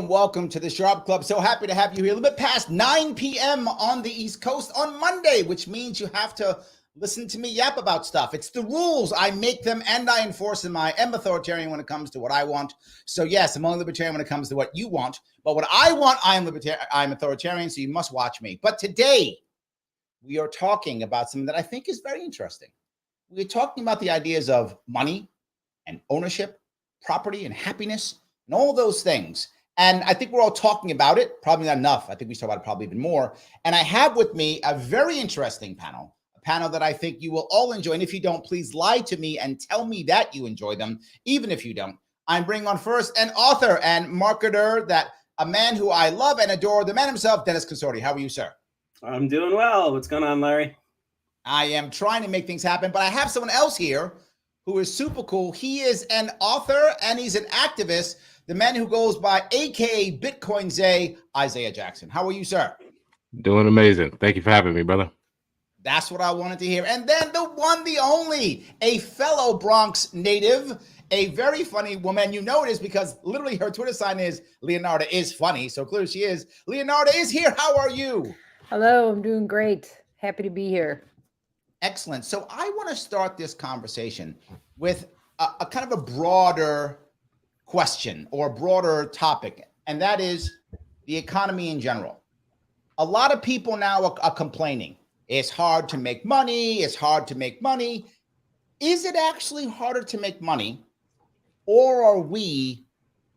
Welcome to the Sharpe Club. So happy to have you here. A little bit past 9 p.m. on the East Coast on Monday, which means you have to listen to me yap about stuff. It's the rules. I make them and I enforce them. I am authoritarian when it comes to what I want. So yes, I'm only libertarian when it comes to what you want. But what I want, I am libertarian. I'm authoritarian, so you must watch me. But today, we are talking about something that I think is very interesting. We're talking about the ideas of money and ownership, property and happiness, and all those things. And I think we're all talking about it, probably not enough. I think we talk about it probably even more. And I have with me a very interesting panel, a panel that I think you will all enjoy. And if you don't, please lie to me and tell me that you enjoy them, even if you don't. I'm bringing on first an author and marketer, that a man who I love and adore, the man himself, Dennis Consorte. How are you, sir? I'm doing well. What's going on, Larry? I am trying to make things happen, but I have someone else here who is super cool. He is an author and he's an activist. The man who goes by AKA Bitcoin Zay, Isiah Jackson. How are you, sir? Doing amazing. Thank you for having me, brother. That's what I wanted to hear. And then the one, the only, a fellow Bronx native, a very funny woman. You know it is because literally her Twitter sign is Leonarda is funny. So clearly she is. Leonarda is here. How are you? Hello, I'm doing great. Happy to be here. Excellent. So I want to start this conversation with a kind of a broader question or broader topic, and that is the economy in general. A lot of people now are complaining. It's hard to make money. It's hard to make money. Is it actually harder to make money, or are we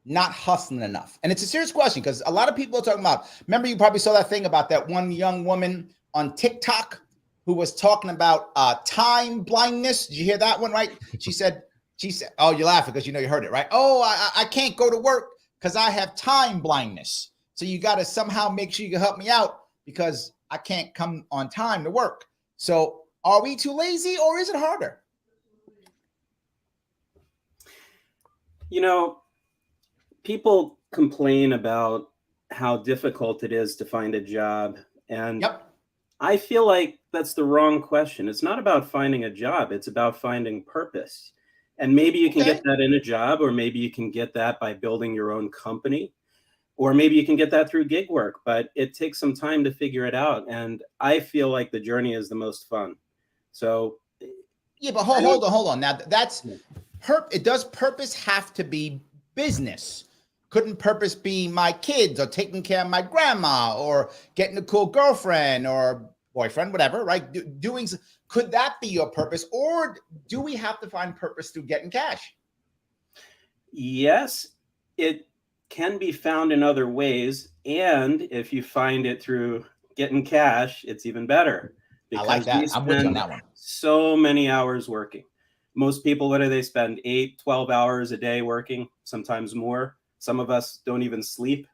not hustling enough? And it's a serious question because a lot of people are talking about, remember you probably saw that thing about that one young woman on TikTok who was talking about time blindness. Did you hear that one, right? She said, oh, you're laughing because you know you heard it, right? Oh, I can't go to work because I have time blindness. So you got to somehow make sure you can help me out because I can't come on time to work. So are we too lazy or is it harder? You know, people complain about how difficult it is to find a job. And yep. I feel like that's the wrong question. It's not about finding a job. It's about finding purpose. And maybe you can get that in a job, or maybe you can get that by building your own company, or maybe you can get that through gig work, but it takes some time to figure it out. And I feel like the journey is the most fun. So yeah, but hold on. Now that's it. Does purpose have to be business? Couldn't purpose be my kids or taking care of my grandma or getting a cool girlfriend or boyfriend, whatever, right? Could that be your purpose, or do we have to find purpose through getting cash? Yes, it can be found in other ways. And if you find it through getting cash, it's even better. I like that. I'm with you on that one. So many hours working. Most people, what do they spend? 8, 12 hours a day working, sometimes more. Some of us don't even sleep.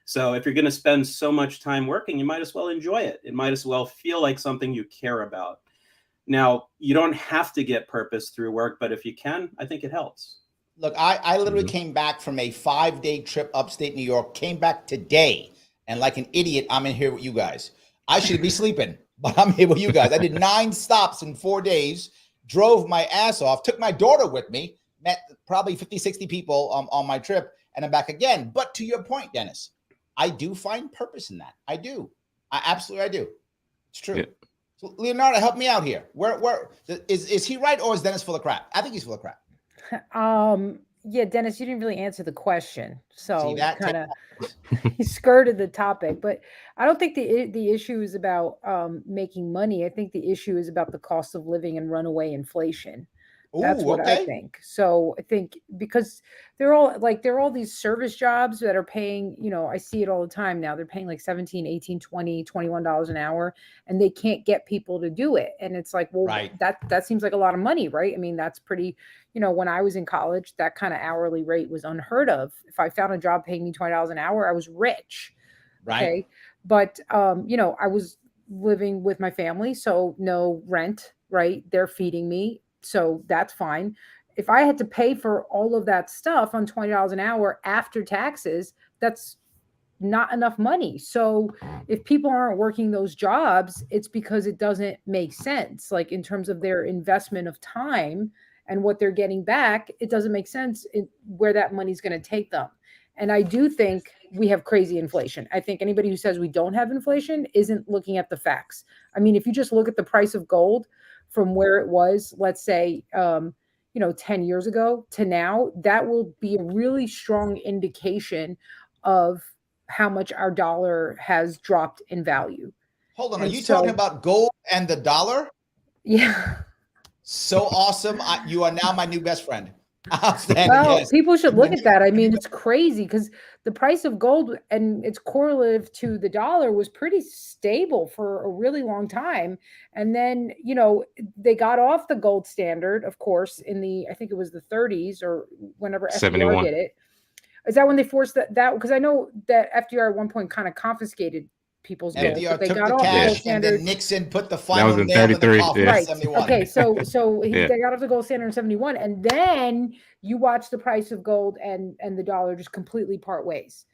So if you're going to spend so much time working, you might as well enjoy it. It might as well feel like something you care about. Now, you don't have to get purpose through work, but if you can, I think it helps. Look, I literally came back from a 5-day trip upstate New York, came back today, and like an idiot, I'm in here with you guys. I should be sleeping, but I'm here with you guys. I did 9 stops in 4 days, drove my ass off, took my daughter with me, met probably 50, 60 people on my trip, and I'm back again. But to your point, Dennis, I do find purpose in that. I do. I do. It's true. Yeah. So Leonarda, help me out here. Where is he right, or is Dennis full of crap? I think he's full of crap. Yeah, Dennis, you didn't really answer the question. So kind of he skirted the topic, but I don't think the issue is about making money. I think the issue is about the cost of living and runaway inflation. That's what I think. So I think because there are all these service jobs that are paying, I see it all the time now. They're paying like $17, $18, $20, $21 an hour, and they can't get people to do it. And it's like, well, right. that seems like a lot of money, right? I mean, that's pretty, when I was in college, that kind of hourly rate was unheard of. If I found a job paying me $20 an hour, I was rich. Right. Okay. But, I was living with my family, so no rent, right? They're feeding me. So that's fine. If I had to pay for all of that stuff on $20 an hour after taxes, that's not enough money. So if people aren't working those jobs, it's because it doesn't make sense. Like in terms of their investment of time and what they're getting back, it doesn't make sense where that money's going to take them. And I do think we have crazy inflation. I think anybody who says we don't have inflation isn't looking at the facts. I mean, if you just look at the price of gold from where it was, let's say, 10 years ago to now, that will be a really strong indication of how much our dollar has dropped in value. Hold on. Are you talking about gold and the dollar? Yeah. So awesome. You are now my new best friend. Outstanding. Well, yes. people should look at that. I mean, it's crazy because the price of gold and its correlative to the dollar was pretty stable for a really long time. And then, they got off the gold standard, of course, in I think it was the 30s or whenever FDR did it. Is that when they forced that? Because I know that FDR at one point kind of confiscated people's gold. FDR They took got the off the gold cash, and standard. then Nixon put the final in nail in the 33, coffin yeah. in 71. Okay, so they got off the gold standard in 71, and then you watch the price of gold and the dollar just completely part ways,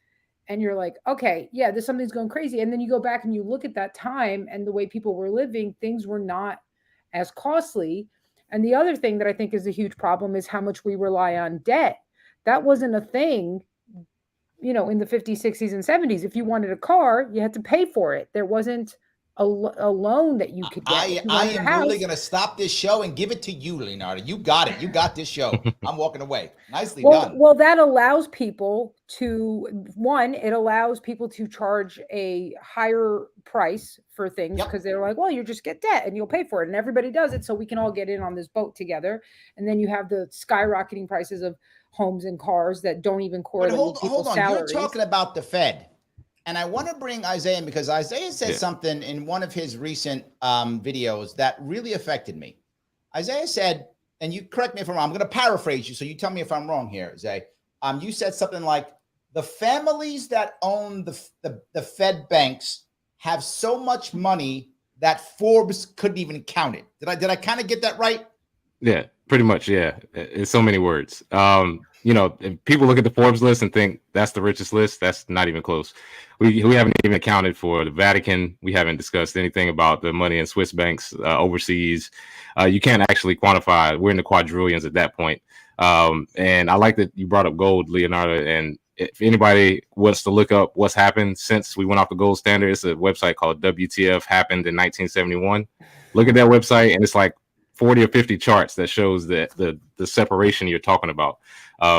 and you're like, okay, yeah, something's going crazy. And then you go back and you look at that time and the way people were living, things were not as costly. And the other thing that I think is a huge problem is how much we rely on debt. That wasn't a thing, in the 50s, 60s, and 70s. If you wanted a car, you had to pay for it. There wasn't a loan that you could get. I am really going to stop this show and give it to you, Leonarda. You got it. You got this show. I'm walking away. Nicely done. Well, that allows people it allows people to charge a higher price for things because they're like, well, you just get debt and you'll pay for it. And everybody does it. So we can all get in on this boat together. And then you have the skyrocketing prices of homes and cars that don't even correlate with people's salaries. You're talking about the Fed. And I want to bring Isiah in because Isiah said something in one of his recent videos that really affected me. Isiah said, and you correct me if I'm wrong, I'm going to paraphrase you, so you tell me if I'm wrong here, Isiah. You said something like, the families that own the Fed banks have so much money that Forbes couldn't even count it. Did I kind of get that right? Yeah, pretty much. Yeah. It's so many words. If people look at the Forbes list and think that's the richest list, that's not even close. We haven't even accounted for the Vatican. We haven't discussed anything about the money in Swiss banks overseas. You can't actually quantify. We're in the quadrillions at that point. And I like that you brought up gold, Leonarda. And if anybody wants to look up what's happened since we went off the gold standard, it's a website called WTF happened in 1971. Look at that website, and it's like 40 or 50 charts that shows that the separation you're talking about,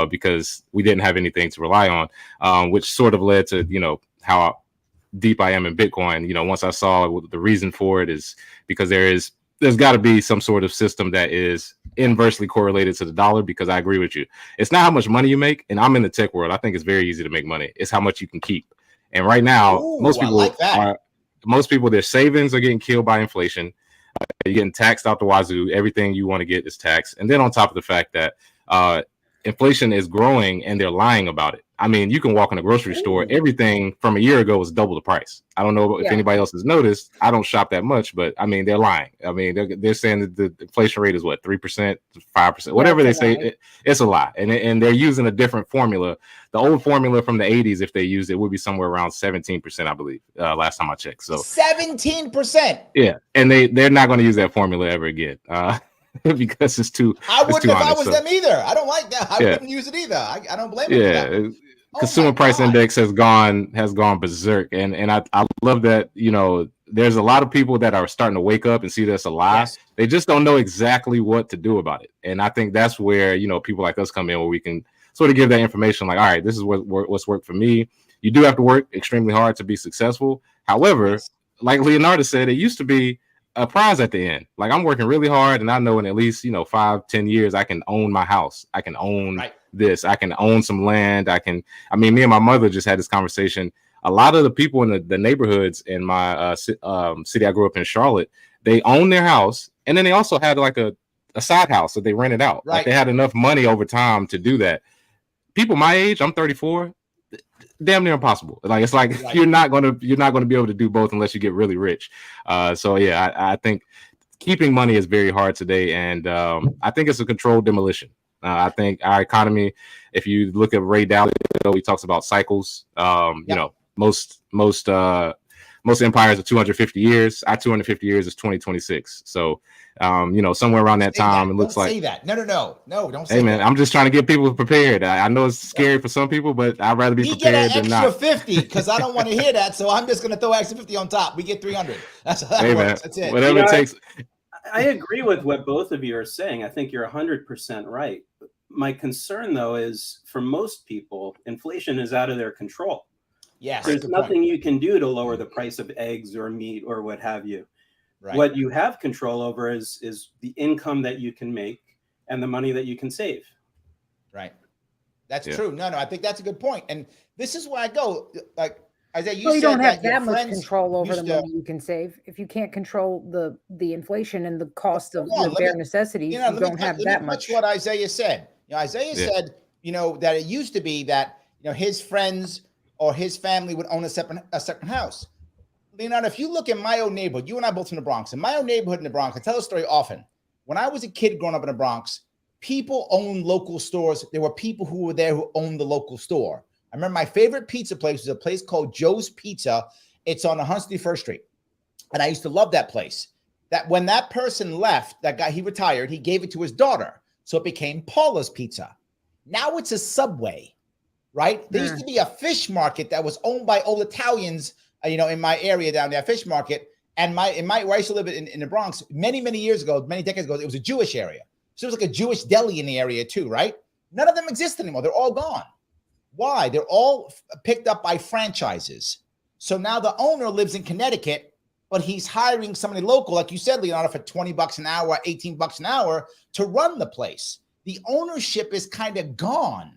because we didn't have anything to rely on, which sort of led to, how deep I am in Bitcoin. Once I saw the reason for it is because there's got to be some sort of system that is inversely correlated to the dollar, because I agree with you. It's not how much money you make. And I'm in the tech world. I think it's very easy to make money. It's how much you can keep. And right now, most people, their savings are getting killed by inflation. You're getting taxed out the wazoo. Everything you want to get is taxed. And then on top of the fact that inflation is growing and they're lying about it. I mean, you can walk in a grocery store. Everything from a year ago was double the price. I don't know if anybody else has noticed. I don't shop that much, but I mean, they're lying. I mean, they're saying that the inflation rate is what, 3%, 5%, whatever they say. It's a lie. And they're using a different formula. The old formula from the 80s, if they used it, would be somewhere around 17%, I believe, last time I checked. So 17%. Yeah. And they're not going to use that formula ever again. Because it's too. I wouldn't if I was them either. I don't like that. I wouldn't use it either. I don't blame them for that. Consumer price index has gone berserk, and I love that. There's a lot of people that are starting to wake up and see that's a lie. Yes. They just don't know exactly what to do about it, and I think that's where people like us come in, where we can sort of give that information. Like, all right, this is what's worked for me. You do have to work extremely hard to be successful. However, like Leonarda said, it used to be a prize at the end. Like, I'm working really hard, and I know in at least 5-10 years I can own my house. I can own this. I can own some land. Me and my mother just had this conversation. A lot of the people in the neighborhoods in my city I grew up in, Charlotte, they own their house, and then they also had like a side house that they rented out. Like, they had enough money over time to do that. People my age, I'm 34. Damn near impossible. Like, it's like you're not gonna be able to do both unless you get really rich. I think keeping money is very hard today, and I think it's a controlled demolition. I think our economy, if you look at Ray Dalio, he talks about cycles. You know, most empires are 250 years. Our 250 years is 2026. So, you know, somewhere around that time, it looks like. Don't say that. No, don't say that. Hey, man, I'm just trying to get people prepared. I know it's scary for some people, but I'd rather be prepared than not. We get an extra 50 because I don't want to hear that. So I'm just going to throw extra 50 on top. We get 300. That's how that works. That's it. Whatever it takes. I agree with what both of you are saying. I think you're 100% right. My concern, though, is for most people, inflation is out of their control. Yes, there's nothing you can do to lower the price of eggs or meat or what have you. Right. What you have control over is the income that you can make and the money that you can save. Right. That's true. No, I think that's a good point. And this is where I go. Like, Isiah, you said don't have that much control over the money you can save. If you can't control the inflation and the cost of your bare necessities, you don't have that much. What Isiah said. You know, Isiah said, you know, that it used to be that, you know, his friends or his family would own a separate house. Leonarda, if you look in my own neighborhood, you and I both in the Bronx. In my own neighborhood in the Bronx, I tell the story often. When I was a kid growing up in the Bronx, people owned local stores. There were people who were there who owned the local store. I remember my favorite pizza place was a place called Joe's Pizza. It's on 161st Street. And I used to love that place. That when that person left, that guy, he retired, he gave it to his daughter. So it became Paula's Pizza. Now it's a Subway, right? There used to be a fish market that was owned by old Italians, you know, in my area down there, fish market. And where I used to live in the Bronx, many years ago, many decades ago, it was a Jewish area. So it was like a Jewish deli in the area too, right? None of them exist anymore. They're all gone. Why? They're all picked up by franchises. So now the owner lives in Connecticut, but he's hiring somebody local, like you said, Leonarda, for $20 an hour, $18 an hour to run the place. The ownership is kind of gone.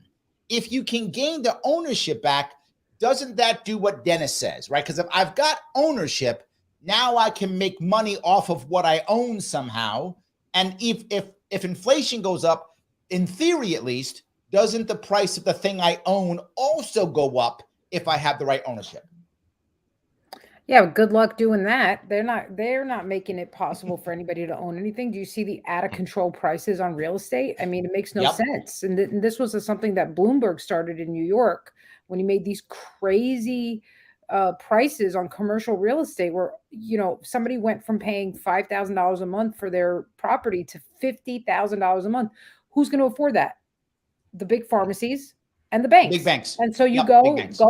If you can gain the ownership back, doesn't that do what Dennis says, right? Because if I've got ownership, now I can make money off of what I own somehow. And if inflation goes up, in theory at least, doesn't the price of the thing I own also go up if I have the right ownership? Yeah, good luck doing that. They're not making it possible for anybody to own anything. Do you see the out of control prices on real estate? I mean, it makes no sense. And this was something that Bloomberg started in New York when he made these crazy prices on commercial real estate where, you know, somebody went from paying $5,000 a month for their property to $50,000 a month. Who's going to afford that? The big pharmacies and the banks. Big banks. And so you go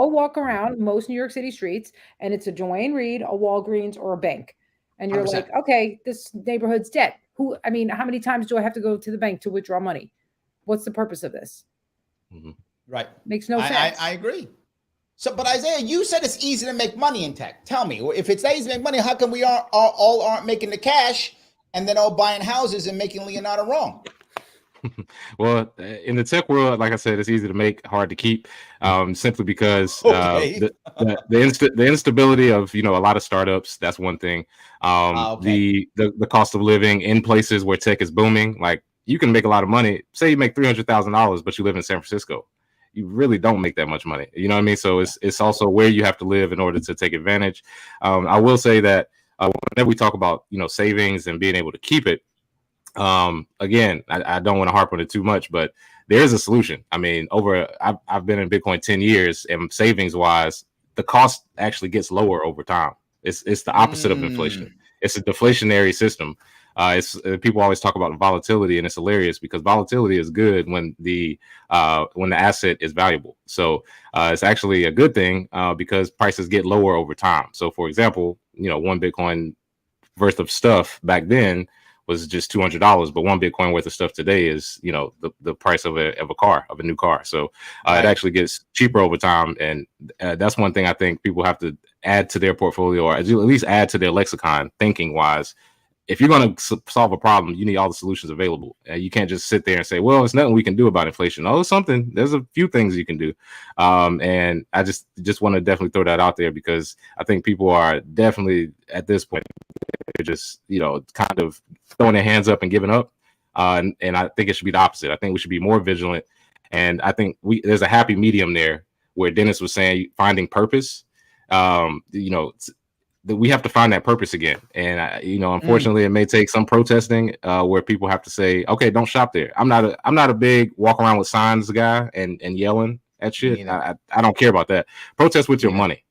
walk around most New York City streets and it's a Joanne Reed, a Walgreens, or a bank. And you're 100%. Like, okay, this neighborhood's dead. How many times do I have to go to the bank to withdraw money? What's the purpose of this? Mm-hmm. Right. Makes no sense. I agree. So, but Isiah, you said it's easy to make money in tech. Tell me, if it's easy to make money, how come we all aren't making the cash and then all buying houses and making Leonarda wrong? Well, in the tech world, like I said, it's easy to make, hard to keep, simply because the instability of, you know, a lot of startups. That's one thing. The cost of living in places where tech is booming. Like, you can make a lot of money. Say you make $300,000, but you live in San Francisco. You really don't make that much money. You know what I mean? So it's also where you have to live in order to take advantage. I will say that whenever we talk about, you know, savings and being able to keep it, again, I don't want to harp on it too much, but there is a solution. I mean, I've been in Bitcoin 10 years, and savings wise, the cost actually gets lower over time. It's the opposite of inflation. It's a deflationary system. People always talk about volatility, and it's hilarious because volatility is good when the asset is valuable. So it's actually a good thing because prices get lower over time. So, for example, you know, one Bitcoin worth of stuff back then was just $200, but one Bitcoin worth of stuff today is, you know, the price of a new car. So it actually gets cheaper over time, and that's one thing I think people have to add to their portfolio, or at least add to their lexicon, thinking wise. If you're going to solve a problem, you need all the solutions available. You can't just sit there and say, well, there's nothing we can do about inflation. Oh, something. There's a few things you can do. And I just want to definitely throw that out there because I think people are definitely at this point, they're just, you know, kind of throwing their hands up and giving up. And I think it should be the opposite. I think we should be more vigilant. And I think there's a happy medium there where Dennis was saying finding purpose. You know, we have to find that purpose again. And unfortunately, it may take some protesting where people have to say, okay, don't shop there. I'm not a big walk around with signs guy and yelling at shit. I don't care about that. Protest with your money.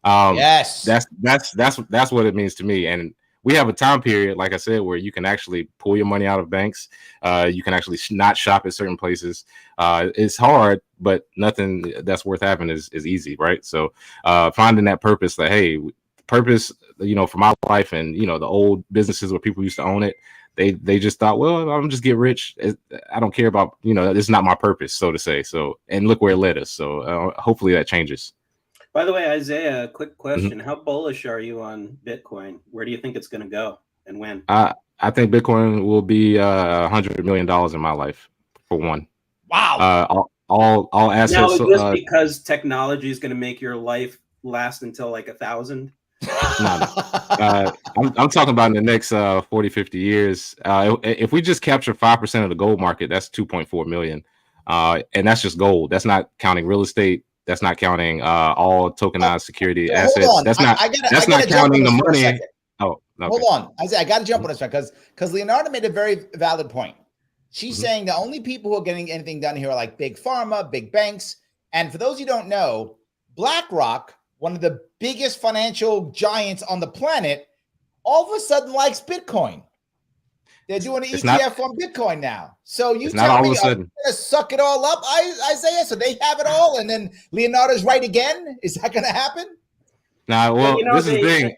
Yes, that's what it means to me. And we have a time period, like I said, where you can actually pull your money out of banks. You can actually not shop at certain places. It's hard, but nothing that's worth having is easy, right? So finding that purpose, that hey, purpose, for my life, and the old businesses where people used to own it, they just thought, well, I'm just get rich. I don't care about, it's not my purpose, so to say. So, and look where it led us. So hopefully that changes. By the way, Isiah, quick question. How bullish are you on Bitcoin? Where do you think it's going to go and when? I think Bitcoin will be $100 million in my life, for one. Wow. All assets. Now, is this because technology is going to make your life last until like 1,000? No. I'm talking about in the next 40, 50 years. If we just capture 5% of the gold market, that's 2.4 million. And that's just gold. That's not counting real estate. That's not counting all tokenized security assets. That's not counting the money. Oh, okay. Hold on. I got to jump on this one because Leonarda made a very valid point. She's saying the only people who are getting anything done here are like big pharma, big banks. And for those you don't know, BlackRock, one of the biggest financial giants on the planet, all of a sudden likes Bitcoin. They're doing an ETF on Bitcoin now. So you tell me I'm going to suck it all up, Isiah? So they have it all, and then Leonarda's right again? Is that going to happen? Nah, well, this is the thing.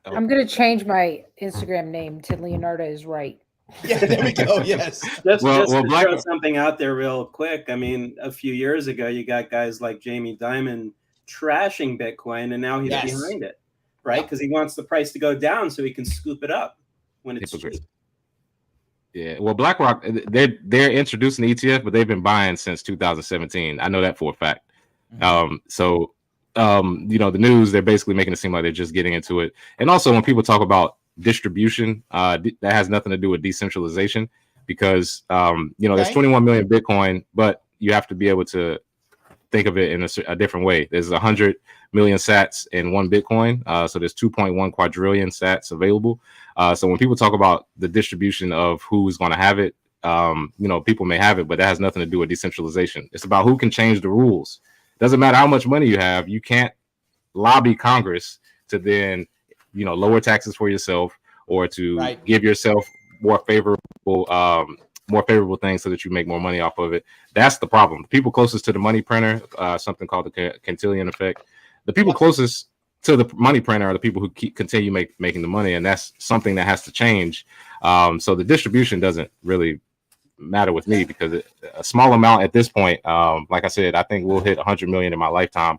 I'm going to change my Instagram name to Leonarda is right. Yeah, there we go. Yes. Just to throw something out there real quick. I mean, a few years ago, you got guys like Jamie Dimon trashing Bitcoin, and now he's behind it, right? Because he wants the price to go down so he can scoop it up when it's cheap. Yeah, well, BlackRock, they're introducing the ETF, but they've been buying since 2017. I know that for a fact. The news, they're basically making it seem like they're just getting into it. And also, when people talk about distribution, that has nothing to do with decentralization, because there's 21 million Bitcoin, but you have to be able to think of it in a different way. There's 100 million sats in one Bitcoin. So there's 2.1 quadrillion sats available. So when people talk about the distribution of who's going to have it, people may have it, but that has nothing to do with decentralization. It's about who can change the rules. Doesn't matter how much money you have. You can't lobby Congress to then, lower taxes for yourself, or to give yourself more favorable things so that you make more money off of it. That's the problem. The people closest to the money printer, something called the Cantillon effect. The people closest to the money printer are the people who continue making the money, and that's something that has to change. So the distribution doesn't really matter with me, because a small amount at this point, like I said, I think we'll hit 100 million in my lifetime.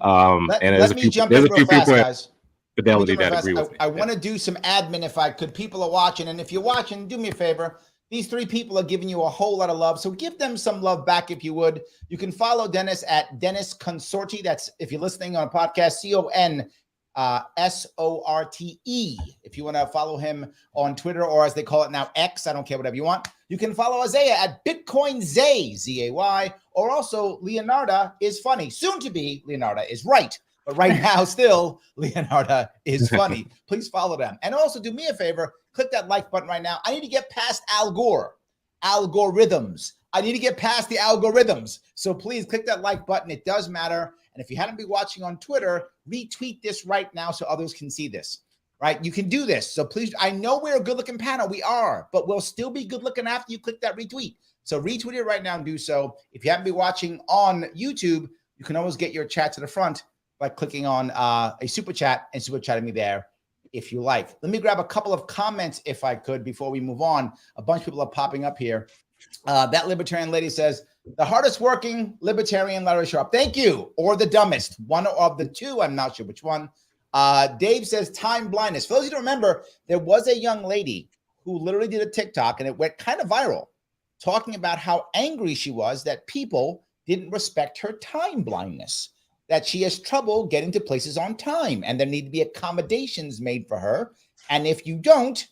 There's a few people at Fidelity that agree with me. I want to do some admin if I could. People are watching, and if you're watching, do me a favor. These three people are giving you a whole lot of love, so give them some love back if you would. You can follow Dennis at Dennis Consorte. That's, if you're listening on a podcast, CONSORTE. If you want to follow him on Twitter, or as they call it now, X, I don't care, whatever you want. You can follow Isiah at Bitcoin Zay, Z-A-Y, or also Leonarda is funny. Soon to be Leonarda is right. But right now, still, Leonarda is funny. Please follow them. And also do me a favor, click that like button right now. I need to get past Al Gore. Algorithms. I need to get past the algorithms. So please click that like button. It does matter. And if you haven't been watching on Twitter, retweet this right now so others can see this. Right? You can do this. So please, I know we're a good-looking panel. We are. But we'll still be good-looking after you click that retweet. So retweet it right now and do so. If you haven't been watching on YouTube, you can always get your chat to the front by clicking on a super chat and super chatting me there if you like. Let me grab a couple of comments if I could before we move on. A bunch of people are popping up here. That libertarian lady says, the hardest working libertarian, Larry Sharpe. Thank you. Or the dumbest. One of the two. I'm not sure which one. Dave says time blindness. For those of you who remember, there was a young lady who literally did a TikTok, and it went kind of viral, talking about how angry she was that people didn't respect her time blindness, that she has trouble getting to places on time, and there need to be accommodations made for her. And if you don't,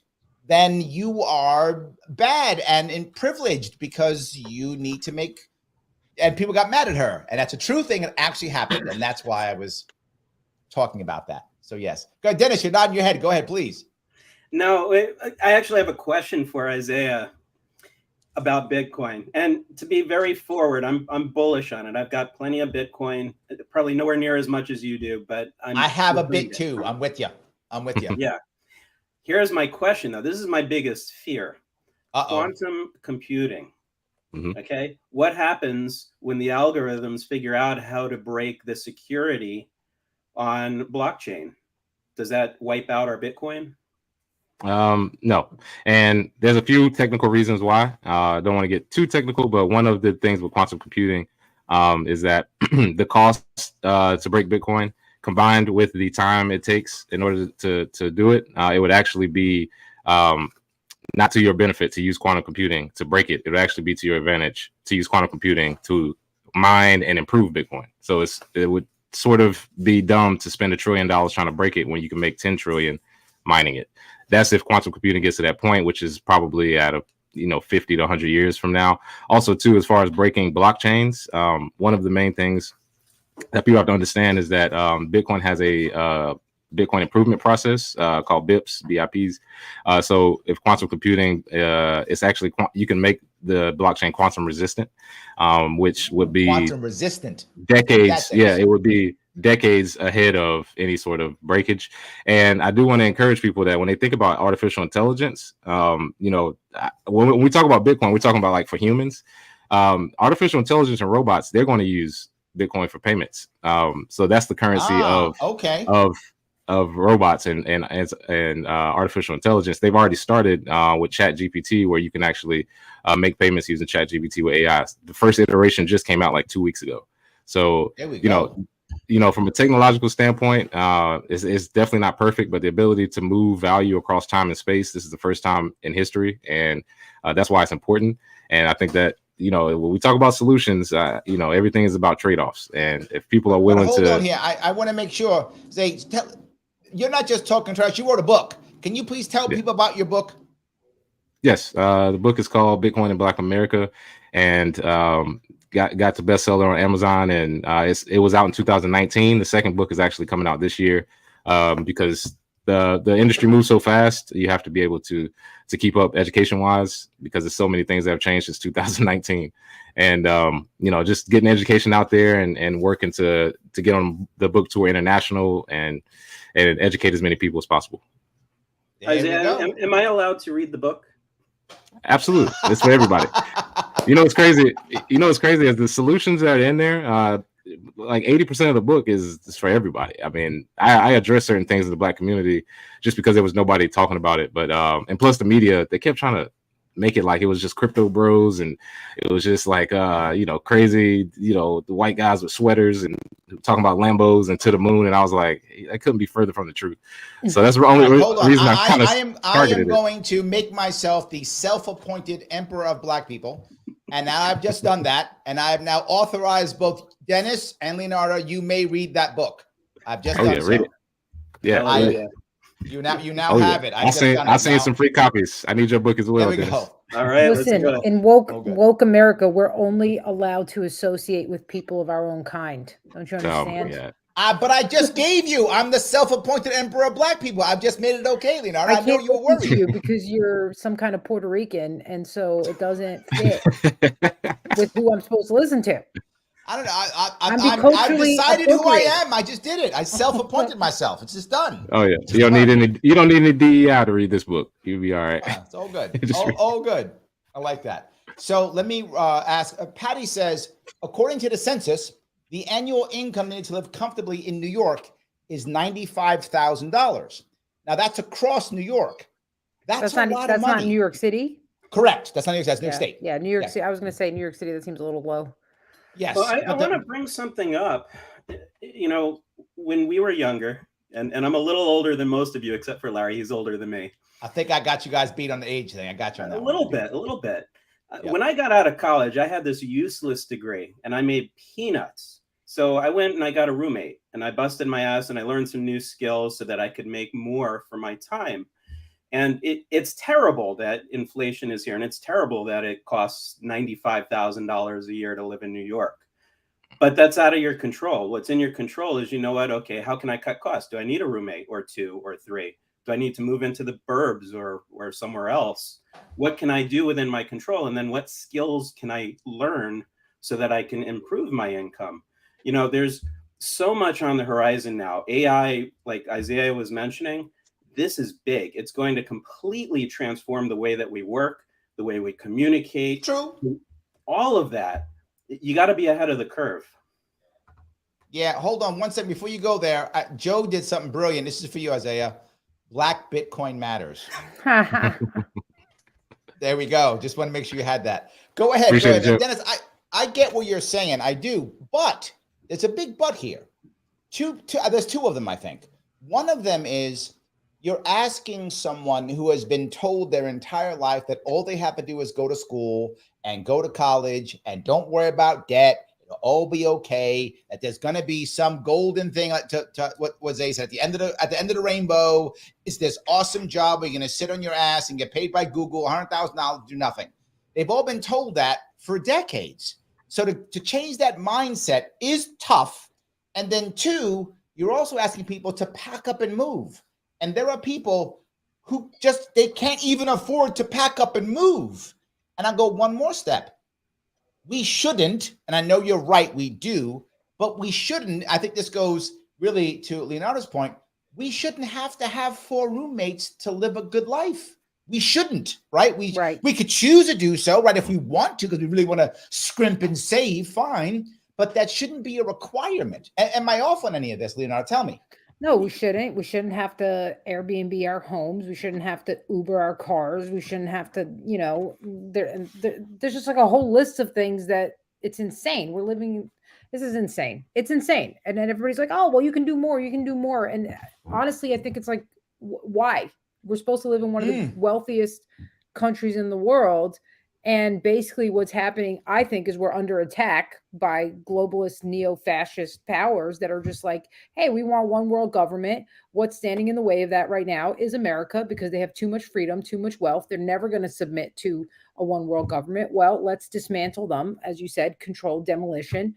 then you are bad and privileged, because you need to make, and people got mad at her. And that's a true thing that actually happened. And that's why I was talking about that. So yes. Go ahead, Dennis, you're nodding your head. Go ahead, please. No, I actually have a question for Isiah about Bitcoin. And to be very forward, I'm bullish on it. I've got plenty of Bitcoin, probably nowhere near as much as you do, but I have a bit too. I'm with you. Yeah. Here's my question, though. This is my biggest fear. Quantum computing. Mm-hmm. Okay. What happens when the algorithms figure out how to break the security on blockchain? Does that wipe out our Bitcoin? No. And there's a few technical reasons why. I don't want to get too technical, but one of the things with quantum computing is that the cost to break Bitcoin combined with the time it takes in order to do it, it would actually be not to your benefit to use quantum computing to break it. It would actually be to your advantage to use quantum computing to mine and improve Bitcoin. So it would sort of be dumb to spend $1 trillion trying to break it when you can make 10 trillion mining it. That's if quantum computing gets to that point, which is probably at 50 to 100 years from now. Also, too, as far as breaking blockchains, one of the main things that people have to understand is that Bitcoin has a Bitcoin improvement process called BIPs. So if quantum computing, it's actually you can make the blockchain quantum resistant, which would be quantum resistant decades. Yeah, it would be decades ahead of any sort of breakage. And I do want to encourage people that when they think about artificial intelligence, when we talk about Bitcoin, we're talking about like for humans, artificial intelligence and robots, they're going to use Bitcoin for payments. So that's the currency of robots and artificial intelligence. They've already started with ChatGPT, where you can actually make payments using ChatGPT with AI. The first iteration just came out like 2 weeks ago. So from a technological standpoint, it's definitely not perfect, but the ability to move value across time and space, this is the first time in history, and that's why it's important. And I think that when we talk about solutions, everything is about trade-offs, and if people are willing hold on here, I want to make sure. You're not just talking trash. You wrote a book. Can you please tell people about your book? Yes, the book is called Bitcoin in Black America, and got the bestseller on Amazon, and it was out in 2019. The second book is actually coming out this year because the industry moves so fast. You have to be able to keep up education wise, because there's so many things that have changed since 2019. And just getting education out there and working to get on the book tour international and educate as many people as possible. Isiah, am I allowed to read the book? Absolutely. It's for everybody. It's crazy. What's crazy is the solutions that are in there, like 80% of the book is for everybody. I mean, I address certain things in the Black community just because there was nobody talking about it. But and plus the media, they kept trying to make it like it was just crypto bros, and it was just like crazy, the white guys with sweaters and talking about Lambos and to the moon, and I was like, that couldn't be further from the truth. So that's the only reason I am going to make myself the self-appointed emperor of Black people, and now I've just done that, and I have now authorized both Dennis and Leonarda. You may read that book. I've just done so. Read it. Yeah. You now have it. I'll send you some free copies. I need your book as well. There we go. All right. Listen, in woke America, we're only allowed to associate with people of our own kind. Don't you understand? But I just gave you. I'm the self-appointed emperor of Black people. I've just made it okay, Leonarda. I know you were worried. To you because you're some kind of Puerto Rican, and so it doesn't fit with who I'm supposed to listen to. I don't know. I've decided who I am. I just did it. I self-appointed myself. It's just done. Oh yeah. You don't need any DEI to read this book. You'll be all right. It's all good. all good. I like that. So let me ask. Patty says, according to the census, the annual income needed to live comfortably in New York is $95,000. Now that's across New York. That's a lot of money. That's not New York City. Correct. That's not New York. That's New York State. Yeah, New York City. I was going to say New York City. That seems a little low. Yes. Well, I want to bring something up. When we were younger, and I'm a little older than most of you, except for Larry. He's older than me. I think I got you guys beat on the age thing. I got you on that. A little bit. When I got out of college, I had this useless degree, and I made peanuts. So I went and I got a roommate, and I busted my ass, and I learned some new skills so that I could make more for my time. And it's terrible that inflation is here, and it's terrible that it costs $95,000 a year to live in New York. But that's out of your control. What's in your control is, you know what? Okay, how can I cut costs? Do I need a roommate or 2 or 3? Do I need to move into the burbs or somewhere else? What can I do within my control? And then what skills can I learn so that I can improve my income? You know, there's so much on the horizon now. AI, like Isiah was mentioning, this is big. It's going to completely transform the way that we work, the way we communicate. True. All of that. You got to be ahead of the curve. Yeah, hold on one second before you go there. Joe did something brilliant. This is for you, Isiah. Black Bitcoin matters. There we go. Just want to make sure you had that. Go ahead. Appreciate it, Joe. Dennis, I get what you're saying. I do. But there's a big but here. There's 2 of them, I think. One of them is you're asking someone who has been told their entire life that all they have to do is go to school and go to college and don't worry about debt. It'll all be okay. That there's going to be some golden thing to what was they said at the end of the rainbow is this awesome job where you're going to sit on your ass and get paid by Google $100,000 to do nothing. They've all been told that for decades. So to change that mindset is tough. And then 2, you're also asking people to pack up and move. And there are people who they can't even afford to pack up and move. And I'll go one more step. We shouldn't, and I know you're right, we do, but we shouldn't. I think this goes really to Leonarda's point. We shouldn't have to have 4 roommates to live a good life. We shouldn't, right? We could choose to do so, right? If we want to, because we really want to scrimp and save, fine. But that shouldn't be a requirement. Am I off on any of this, Leonarda? Tell me. No, we shouldn't. We shouldn't have to Airbnb our homes. We shouldn't have to Uber our cars. We shouldn't have to, you know, there's just like a whole list of things that it's insane. This is insane. It's insane. And then everybody's like, oh, well, you can do more. You can do more. And honestly, I think it's like, why? We're supposed to live in one of the wealthiest countries in the world. And basically what's happening, I think, is we're under attack by globalist neo-fascist powers that are just like, hey, we want one world government. What's standing in the way of that right now is America, because they have too much freedom, too much wealth. They're never going to submit to a one world government. Well, let's dismantle them, as you said, controlled demolition.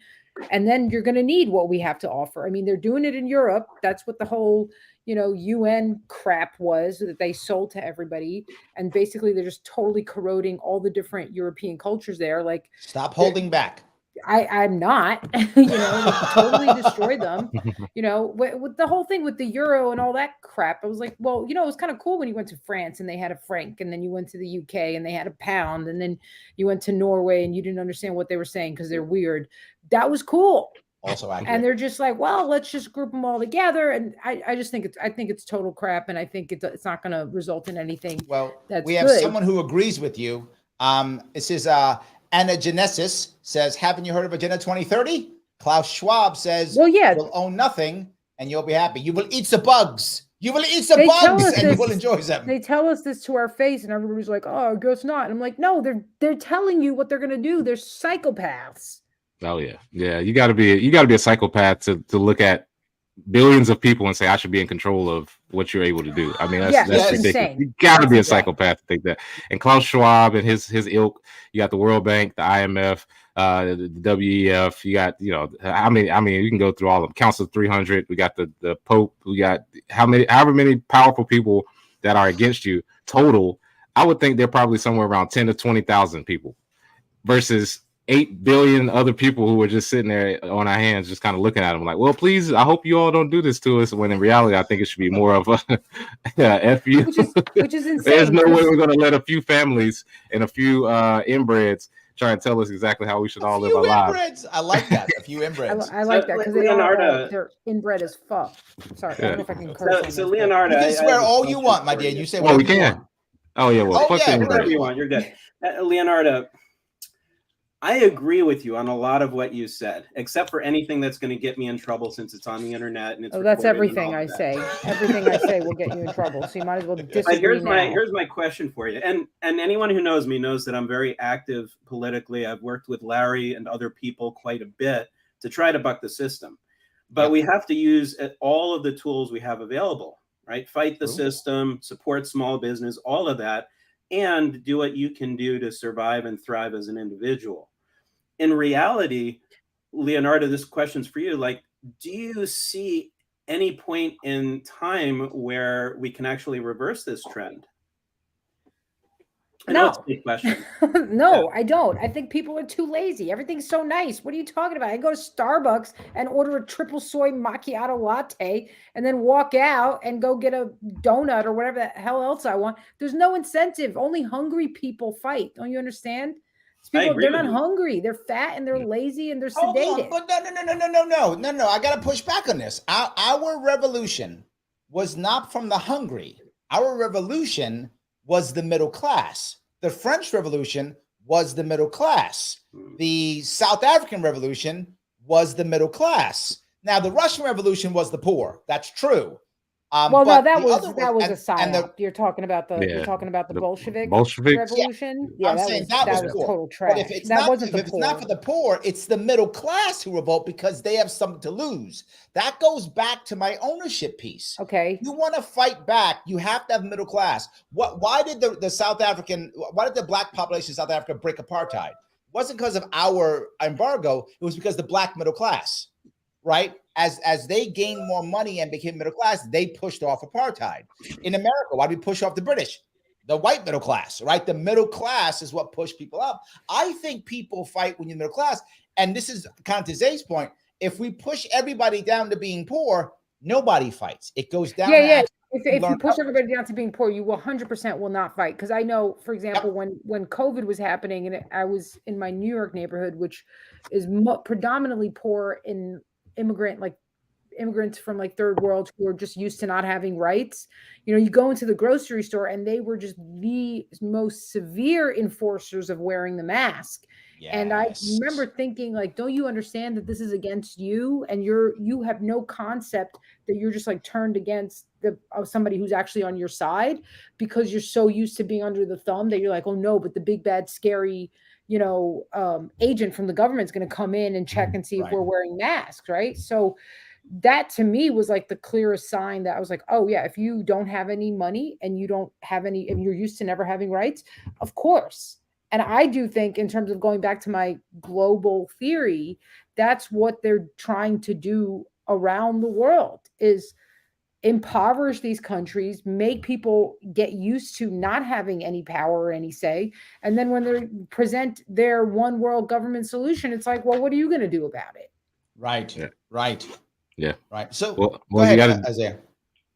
And then you're going to need what we have to offer. I mean, they're doing it in Europe. That's what the whole, you know, UN crap was that they sold to everybody. And basically they're just totally corroding all the different European cultures there. Like, stop holding back. I'm not, you know, totally destroyed them, you know, with the whole thing with the euro and all that crap. I was like, well, you know, it was kind of cool when you went to France and they had a franc, and then you went to the UK and they had a pound, and then you went to Norway and you didn't understand what they were saying because they're weird. That was cool. Also accurate. And they're just like, well, let's just group them all together. And I just think it's total crap. And I think it's not going to result in anything. Well, that's we have good. Someone who agrees with you. This is Anna Genesis says, haven't you heard of Agenda 2030? Klaus Schwab says, well, yeah, you'll own nothing and you'll be happy. You will eat the bugs. You will eat the bugs and you will enjoy them. They tell us this to our face and everybody's like, oh, I guess not. And I'm like, no, they're telling you what they're going to do. They're psychopaths. Oh yeah. Yeah. You gotta be a psychopath to look at billions of people and say I should be in control of what you're able to do. I mean, that's ridiculous. Insane. You gotta be a psychopath to think that. And Klaus Schwab and his ilk, you got the World Bank, the IMF, the WEF, you got, you know, I mean, you can go through all of them. Council 300, we got the Pope, we got however many powerful people that are against you total. I would think they're probably somewhere around 10 to 20,000 people versus 8 billion other people who are just sitting there on our hands, just kind of looking at them like, well, please, I hope you all don't do this to us. When in reality, I think it should be more of a F you. Which is insane. There's no way we're going to let a few families and a few inbreds try and tell us exactly how we should all live our lives. I like that. A few inbreds. I like that because they're inbred as fuck. Sorry, I don't know if I can curse. So Leonarda, you can swear all you want, my dear. You say what we can. Oh yeah, well, whatever you want. You're good. Leonarda, I agree with you on a lot of what you said, except for anything that's going to get me in trouble since it's on the internet and it's. Oh, that's everything I say. Everything I say will get you in trouble. So you might as well disagree. Here's my question for you, and anyone who knows me knows that I'm very active politically. I've worked with Larry and other people quite a bit to try to buck the system, but we have to use all of the tools we have available, right? Fight the system, support small business, all of that. And do what you can do to survive and thrive as an individual. In reality, Leonarda, this question's for you. Like, do you see any point in time where we can actually reverse this trend? I know it's a big question. No, I don't. I think people are too lazy. Everything's so nice. What are you talking about? I go to Starbucks and order a triple soy macchiato latte and then walk out and go get a donut or whatever the hell else I want. There's no incentive. Only hungry people fight. Don't you understand? People, they're not hungry. They're fat and they're lazy and they're sedated. But no. I got to push back on this. Our revolution was not from the hungry. Our revolution was the middle class. The French Revolution was the middle class. The South African Revolution was the middle class. Now, the Russian Revolution was the poor. That's true. Well, no, that was a psyop. You're talking about the Bolshevik Revolution. Yeah, I'm saying that was total trash. But if it's not for the poor, it's the middle class who revolt because they have something to lose. That goes back to my ownership piece. Okay, you want to fight back, you have to have middle class. Why did the black population of South Africa break apartheid? It wasn't because of our embargo. It was because the black middle class, right? As they gained more money and became middle class, they pushed off apartheid. In America, why did we push off the British? The white middle class, right? The middle class is what pushed people up. I think people fight when you're middle class. And this is kind of to Zay's point. If we push everybody down to being poor, nobody fights. It goes down. Yeah. If you push everybody down to being poor, you 100% will not fight. Because I know, for example, when COVID was happening and I was in my New York neighborhood, which is predominantly poor in immigrants from like third world who are just used to not having rights. You go into the grocery store and they were just the most severe enforcers of wearing the mask. Yes. And I remember thinking, like, don't you understand that this is against you? And you have no concept that you're just like turned against somebody who's actually on your side because you're so used to being under the thumb that you're like, oh no, but the big bad scary agent from the government is going to come in and check and see if we're wearing masks, right? So that to me was like the clearest sign that I was like, oh yeah, if you don't have any money and you don't have any, and you're used to never having rights, of course. And I do think, in terms of going back to my global theory, that's what they're trying to do around the world, is impoverish these countries, make people get used to not having any power or any say. And then when they present their one world government solution, it's like, well, what are you going to do about it? Right. Yeah. Right. Yeah. Right. So well, go ahead, you gotta, Isiah.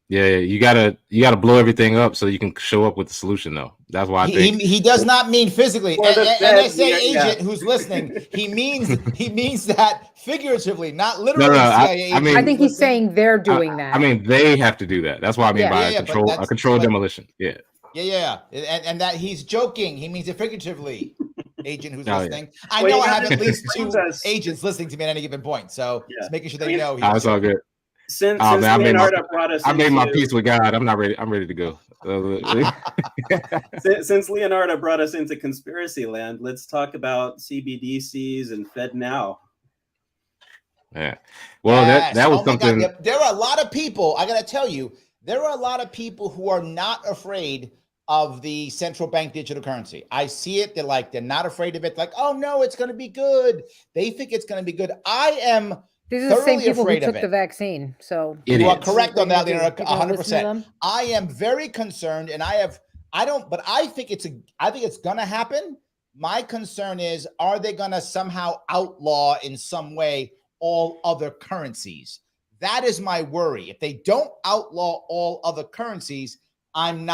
Yeah, you gotta blow everything up so you can show up with the solution, though. That's why I think he does not mean physically. And NSA agent who's listening, he means that figuratively, not literally. I think he's saying they're doing that. I mean, they have to do that. That's what I mean by a controlled demolition. Yeah. And that he's joking. He means it figuratively. Agent who's listening. Yeah. I know I have at least 2 agents listening to me at any given point. So just making sure they know. It's all good. Since Leonarda brought us I made my peace with God. I'm ready to go. Since Leonarda brought us into conspiracy land, let's talk about CBDCs and FedNow. Yeah. Well, that was something. God. There are a lot of people, I got to tell you, there are a lot of people who are not afraid of the central bank digital currency. I see it. They're not afraid of it. Like, oh no, it's going to be good. They think it's going to be good. I am These are the same people who took the vaccine. So you are correct on that, 100%. I am very concerned, and I think it's going to happen. My concern is, are they going to somehow outlaw in some way all other currencies? That is my worry. If they don't outlaw all other currencies, I'm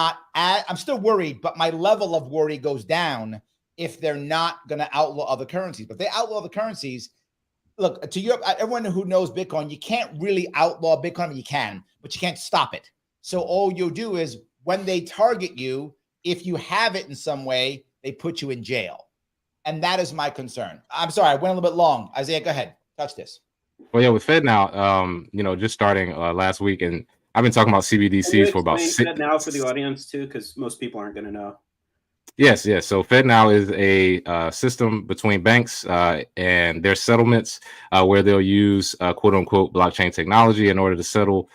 still worried, but my level of worry goes down if they're not going to outlaw other currencies. But if they outlaw the currencies, look, to everyone who knows Bitcoin, you can't really outlaw Bitcoin. You can, but you can't stop it. So all you'll do is, when they target you, if you have it in some way, they put you in jail. And that is my concern. I'm sorry, I went a little bit long. Isiah, go ahead. Touch this. Well, yeah, with FedNow, just starting last week, and I've been talking about CBDCs for about 6 FedNow for the audience too, because most people aren't going to know. Yes. So FedNow is a system between banks and their settlements where they'll use quote unquote blockchain technology in order to settle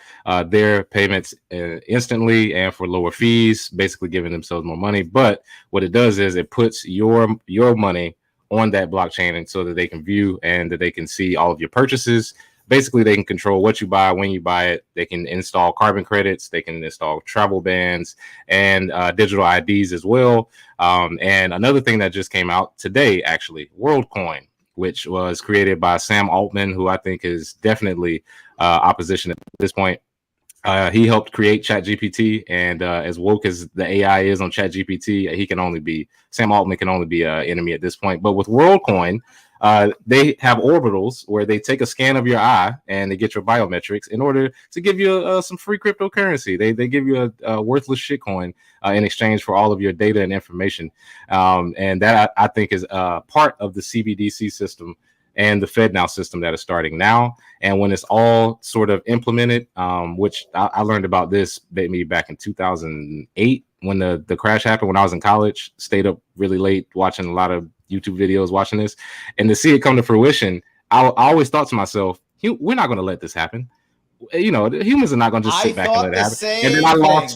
their payments instantly and for lower fees, basically giving themselves more money. But what it does is it puts your money on that blockchain, and so that they can view and that they can see all of your purchases. Basically, they can control what you buy, when you buy it. They can install carbon credits. They can install travel bans and digital IDs as well. And another thing that just came out today, actually, WorldCoin, which was created by Sam Altman, who I think is definitely opposition at this point. He helped create ChatGPT, and as woke as the AI is on ChatGPT, Sam Altman can only be an enemy at this point. But with WorldCoin, they have orbitals where they take a scan of your eye and they get your biometrics in order to give you some free cryptocurrency. They give you a worthless shitcoin in exchange for all of your data and information. And that I think is part of the CBDC system and the FedNow system that is starting now. And when it's all sort of implemented, which I learned about this maybe back in 2008 when the crash happened, when I was in college, stayed up really late watching a lot of YouTube videos, watching this, and to see it come to fruition, I always thought to myself, we're not going to let this happen. You know, humans are not going to just sit back and let it happen. And then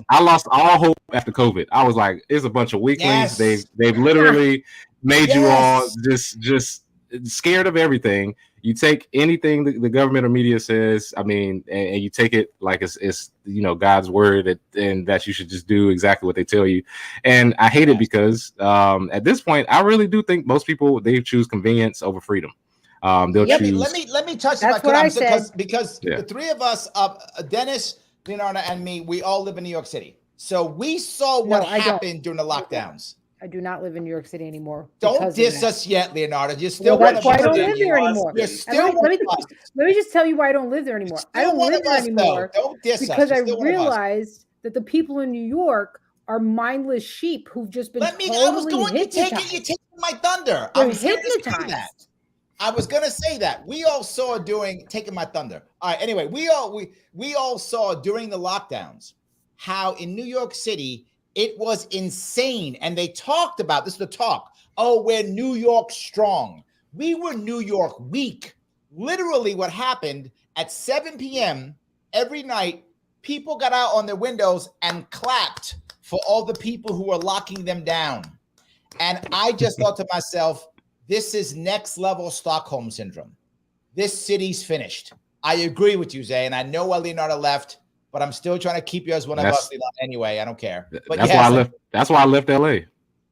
I lost all hope after COVID. I was like, it's a bunch of weaklings. Yes. They've literally made you all just scared of everything. You take anything the government or media says, I mean, and you take it like it's you know, God's word, and that you should just do exactly what they tell you. And I hate it because at this point, I really do think most people, they choose convenience over freedom. They'll choose. Let me touch That's what I said. Because the three of us, Dennis, Leonarda, and me, we all live in New York City. So we saw what happened during the lockdowns. I do not live in New York City anymore. Don't diss us yet, Leonarda. You still that's why I don't live there anymore. Let me just tell you why I don't live there anymore. I don't live there anymore because I realized that the people in New York are mindless sheep who've just been totally hypnotized. You're taking my thunder. They're hypnotized. I was gonna say that we all saw taking my thunder. All right. Anyway, we all saw during the lockdowns how in New York City it was insane, and they talked about this. The talk. Oh, we're New York strong. We were New York weak. Literally, what happened at 7 p.m. every night, people got out on their windows and clapped for all the people who were locking them down. And I just thought to myself, this is next level Stockholm syndrome. This city's finished. I agree with you, Zay, and I know why Leonarda left, but I'm still trying to keep you as one of us, Leonarda, anyway. I don't care. But that's why I left. That's why I left LA.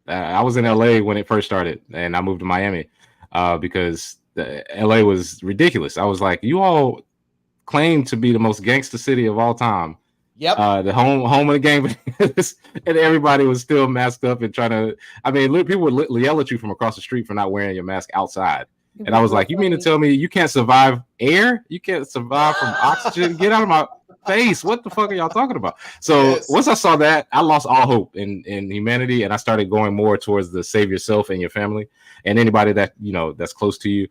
I was in LA when it first started, and I moved to Miami because LA was ridiculous. I was like, you all claim to be the most gangster city of all time. Yep. The home of the game, and everybody was still masked up and trying to. I mean, people would yell at you from across the street for not wearing your mask outside. And I was like, you mean to tell me you can't survive air? You can't survive from oxygen? Get out of my face. What the fuck are y'all talking about? So once I saw that, I lost all hope in humanity, and I started going more towards the save yourself and your family and anybody that, you know, that's close to you.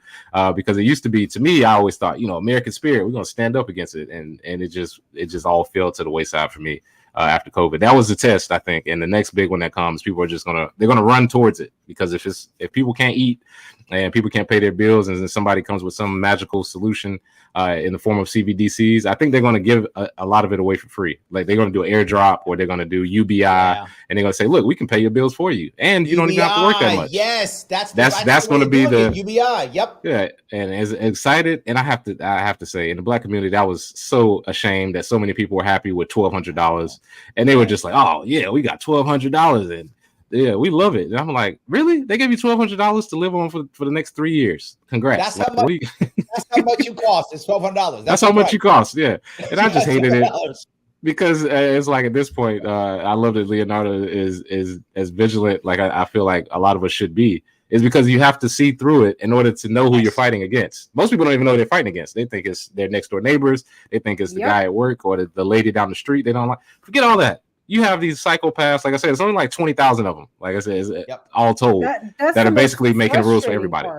Because it used to be, to me, I always thought, you know, American spirit, we're going to stand up against it. And it just all fell to the wayside for me. After COVID, that was the test, I think. And the next big one that comes, people are just they're gonna run towards it, because if people can't eat and people can't pay their bills, and then somebody comes with some magical solution in the form of CBDCs, I think they're gonna give a lot of it away for free. Like they're gonna do an airdrop, or they're gonna do UBI, and they're gonna say, look, we can pay your bills for you, and you don't even have to work that much. Yes, that's gonna be the UBI. Yep. Yeah, and as excited, and I have to say, in the Black community, I was so ashamed that so many people were happy with $1,200. And they were just like, oh, yeah, we got $1,200 and yeah, we love it. And I'm like, really? They gave you $1,200 to live on for the next 3 years. Congrats. That's how much you cost. It's $1,200. That's how much you cost. Yeah. And I just hated it because it's like at this point, I love that Leonarda is as vigilant. Like I feel like a lot of us should be, is because you have to see through it in order to know who you're fighting against. Most people don't even know who they're fighting against. They think it's their next door neighbors. They think it's the guy at work or the lady down the street. They don't like. Forget all that. You have these psychopaths. Like I said, it's only like 20,000 of them. Like I said, all told, that are basically making rules for everybody.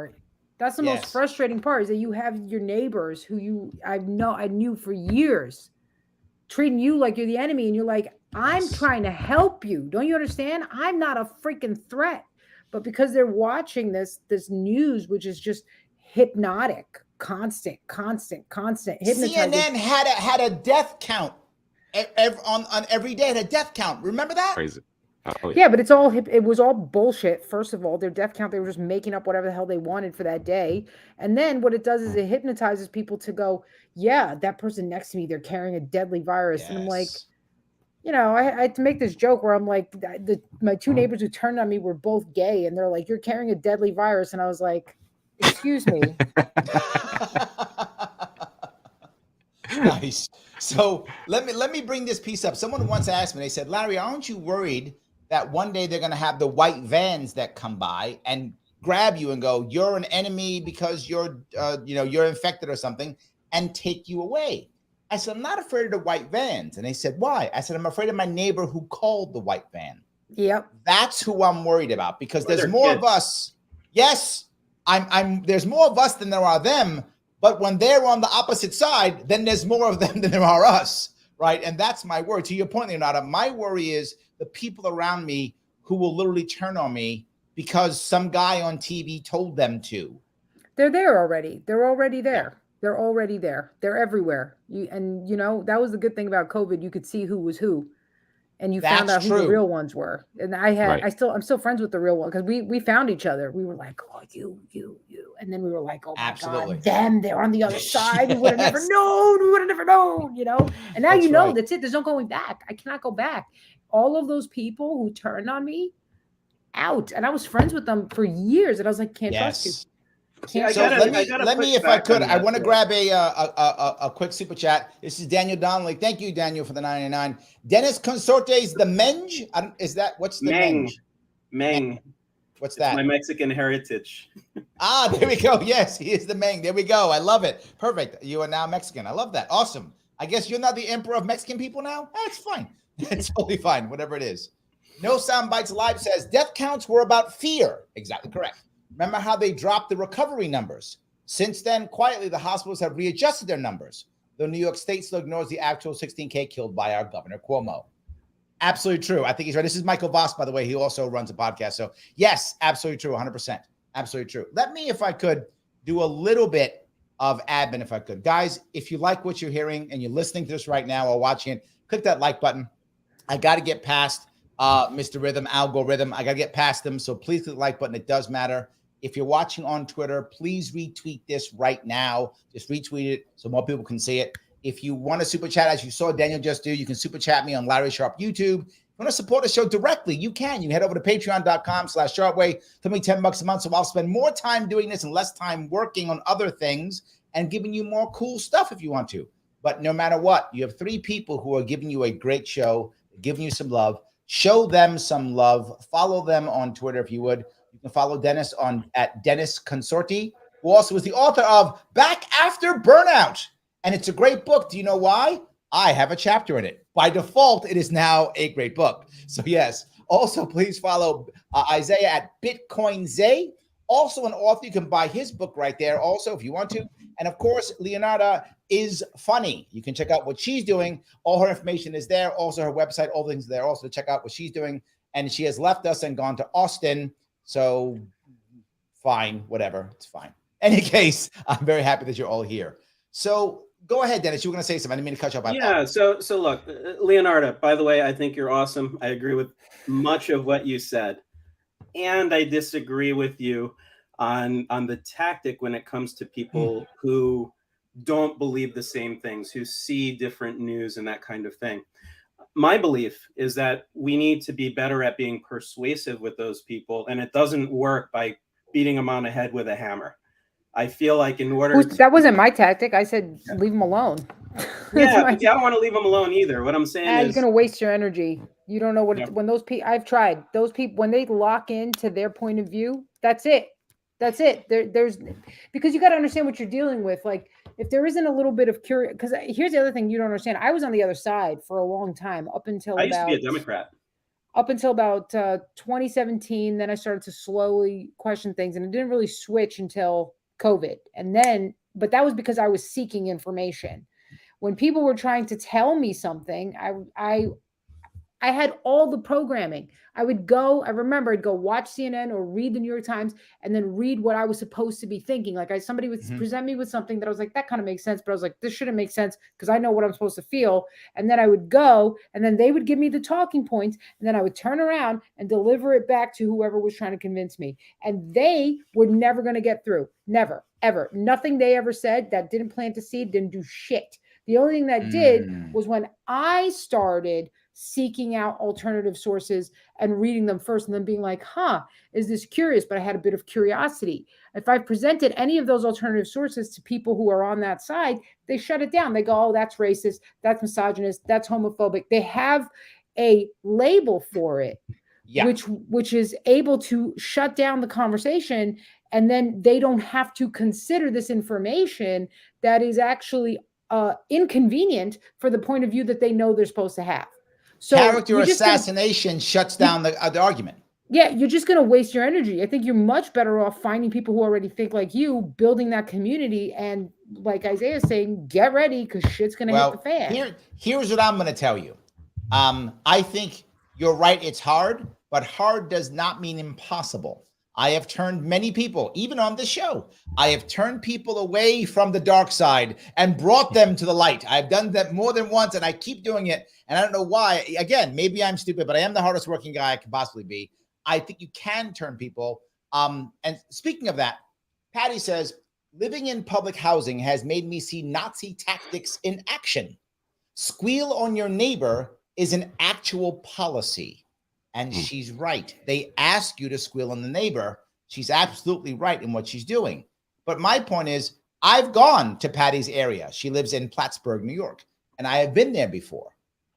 That's the most frustrating part, is that you have your neighbors who I knew for years treating you like you're the enemy, and you're like, I'm trying to help you. Don't you understand? I'm not a freaking threat. But because they're watching this news, which is just hypnotic, constant hypnotizing. CNN had a death count on every day. Had a death count. Remember that? Crazy. Oh, Yeah, but it was all bullshit. First of all, their death count, they were just making up whatever the hell they wanted for that day. And then what it does is it hypnotizes people to go, yeah, that person next to me, they're carrying a deadly virus. Yes. And I'm like, I had to make this joke where I'm like, my two neighbors who turned on me were both gay, and they're like, you're carrying a deadly virus. And I was like, excuse me. Nice. So let me bring this piece up. Someone once asked me, they said, Larry, aren't you worried that one day they're going to have the white vans that come by and grab you and go, you're an enemy because you're infected or something, and take you away? I said, I'm not afraid of the white vans. And they said, why? I said, I'm afraid of my neighbor who called the white van. Yep. That's who I'm worried about, because there's more of us. Yes, there's more of us than there are them. But when they're on the opposite side, then there's more of them than there are us, right? And that's my worry. To your point, Leonarda, my worry is the people around me who will literally turn on me because some guy on TV told them to. They're there already. They're already there. Yeah. They're already there. They're everywhere. That was the good thing about COVID. You could see who was who, and you found out who the real ones were. And I'm still friends with the real one, because we found each other. We were like, oh, you. And then we were like, oh my God, them, they're on the other side. We would have never known. We would have never known, And now that's it. There's no going back. I cannot go back. All of those people who turned on me, out. And I was friends with them for years. And I was like, can't trust you. Let me, if I could, I want to grab a quick super chat. This is Daniel Donnelly. Thank you, Daniel, for the 99. Dennis Consorte's the Menge. What's the Menge? Meng. What's that? It's my Mexican heritage. There we go. Yes, he is the Meng. There we go. I love it. Perfect. You are now Mexican. I love that. Awesome. I guess you're not the emperor of Mexican people now? That's fine. It's totally fine. Whatever it is. No Sound Bites Live says death counts were about fear. Exactly correct. Remember how they dropped the recovery numbers? Since then, quietly, the hospitals have readjusted their numbers, though New York State still ignores the actual 16K killed by our Governor Cuomo. Absolutely true. I think he's right. This is Michael Voss, by the way. He also runs a podcast. So yes, absolutely true. 100%. Absolutely true. Let me, if I could, do a little bit of admin, if I could. Guys, if you like what you're hearing and you're listening to this right now or watching it, click that like button. I got to get past Mr. Rhythm, algorithm. I got to get past them. So please click the like button. It does matter. If you're watching on Twitter, please retweet this right now. Just retweet it so more people can see it. If you want to super chat, as you saw Daniel just do, you can super chat me on Larry Sharpe YouTube. If you want to support the show directly, you can. You can head over to patreon.com/SharpeWay. Tell me $10 a month, so I'll spend more time doing this and less time working on other things and giving you more cool stuff if you want to. But no matter what, you have 3 people who are giving you a great show, giving you some love. Show them some love. Follow them on Twitter if you would. You can follow Dennis at Dennis Consorte, who also is the author of Back After Burnout. And it's a great book. Do you know why? I have a chapter in it. By default, it is now a great book. So yes. Also, please follow Isiah at Bitcoin Zay. Also an author. You can buy his book right there also if you want to. And of course, Leonarda is funny. You can check out what she's doing. All her information is there. Also her website, all things there. Also check out what she's doing. And she has left us and gone to Austin. So fine, whatever. It's fine. Any case, I'm very happy that you're all here. So go ahead, Dennis. You were going to say something. I didn't mean to cut you off. Yeah. So look, Leonarda, by the way, I think you're awesome. I agree with much of what you said. And I disagree with you on the tactic when it comes to people who don't believe the same things, who see different news and that kind of thing. My belief is that we need to be better at being persuasive with those people. And it doesn't work by beating them on the head with a hammer. I feel like in order that wasn't my tactic. I said, leave them alone. Yeah, but I don't want to leave them alone either. What I'm saying is, you're going to waste your energy. You don't know what, when those people, I've tried those people, when they lock into their point of view, that's it. That's it. There's because you got to understand what you're dealing with. Like if there isn't a little bit of curiosity, because here's the other thing you don't understand. I was on the other side for a long time up until I used to be a Democrat. Up until about 2017. Then I started to slowly question things, and it didn't really switch until COVID. And then, but that was because I was seeking information. When people were trying to tell me something, I I had all the programming. I remember I'd go watch CNN or read the New York Times and then read what I was supposed to be thinking. Like somebody would present me with something that I was like, that kind of makes sense. But I was like, this shouldn't make sense because I know what I'm supposed to feel. And then I would go and then they would give me the talking points and then I would turn around and deliver it back to whoever was trying to convince me. And they were never going to get through. Never, ever. Nothing they ever said that didn't plant a seed, didn't do shit. The only thing that did was when I started seeking out alternative sources and reading them first and then being like, is this curious? But I had a bit of curiosity. If I presented any of those alternative sources to people who are on that side, they shut it down. They go, oh, that's racist, that's misogynist, that's homophobic. They have a label for it, which is able to shut down the conversation. And then they don't have to consider this information that is actually inconvenient for the point of view that they know they're supposed to have. So character assassination shuts down the argument. Yeah, you're just going to waste your energy. I think you're much better off finding people who already think like you, building that community, and like Isiah's saying, get ready because shit's going to hit the fan. Here's what I'm going to tell you. I think you're right. It's hard, but hard does not mean impossible. I have turned many people, even on this show, I have turned people away from the dark side and brought them to the light. I've done that more than once, and I keep doing it. And I don't know why. Again, maybe I'm stupid, but I am the hardest working guy I can possibly be. I think you can turn people. And speaking of that, Patty says, living in public housing has made me see Nazi tactics in action. Squeal on your neighbor is an actual policy. And she's right. They ask you to squeal on the neighbor. She's absolutely right in what she's doing. But my point is, I've gone to Patty's area. She lives in Plattsburgh, New York. And I have been there before.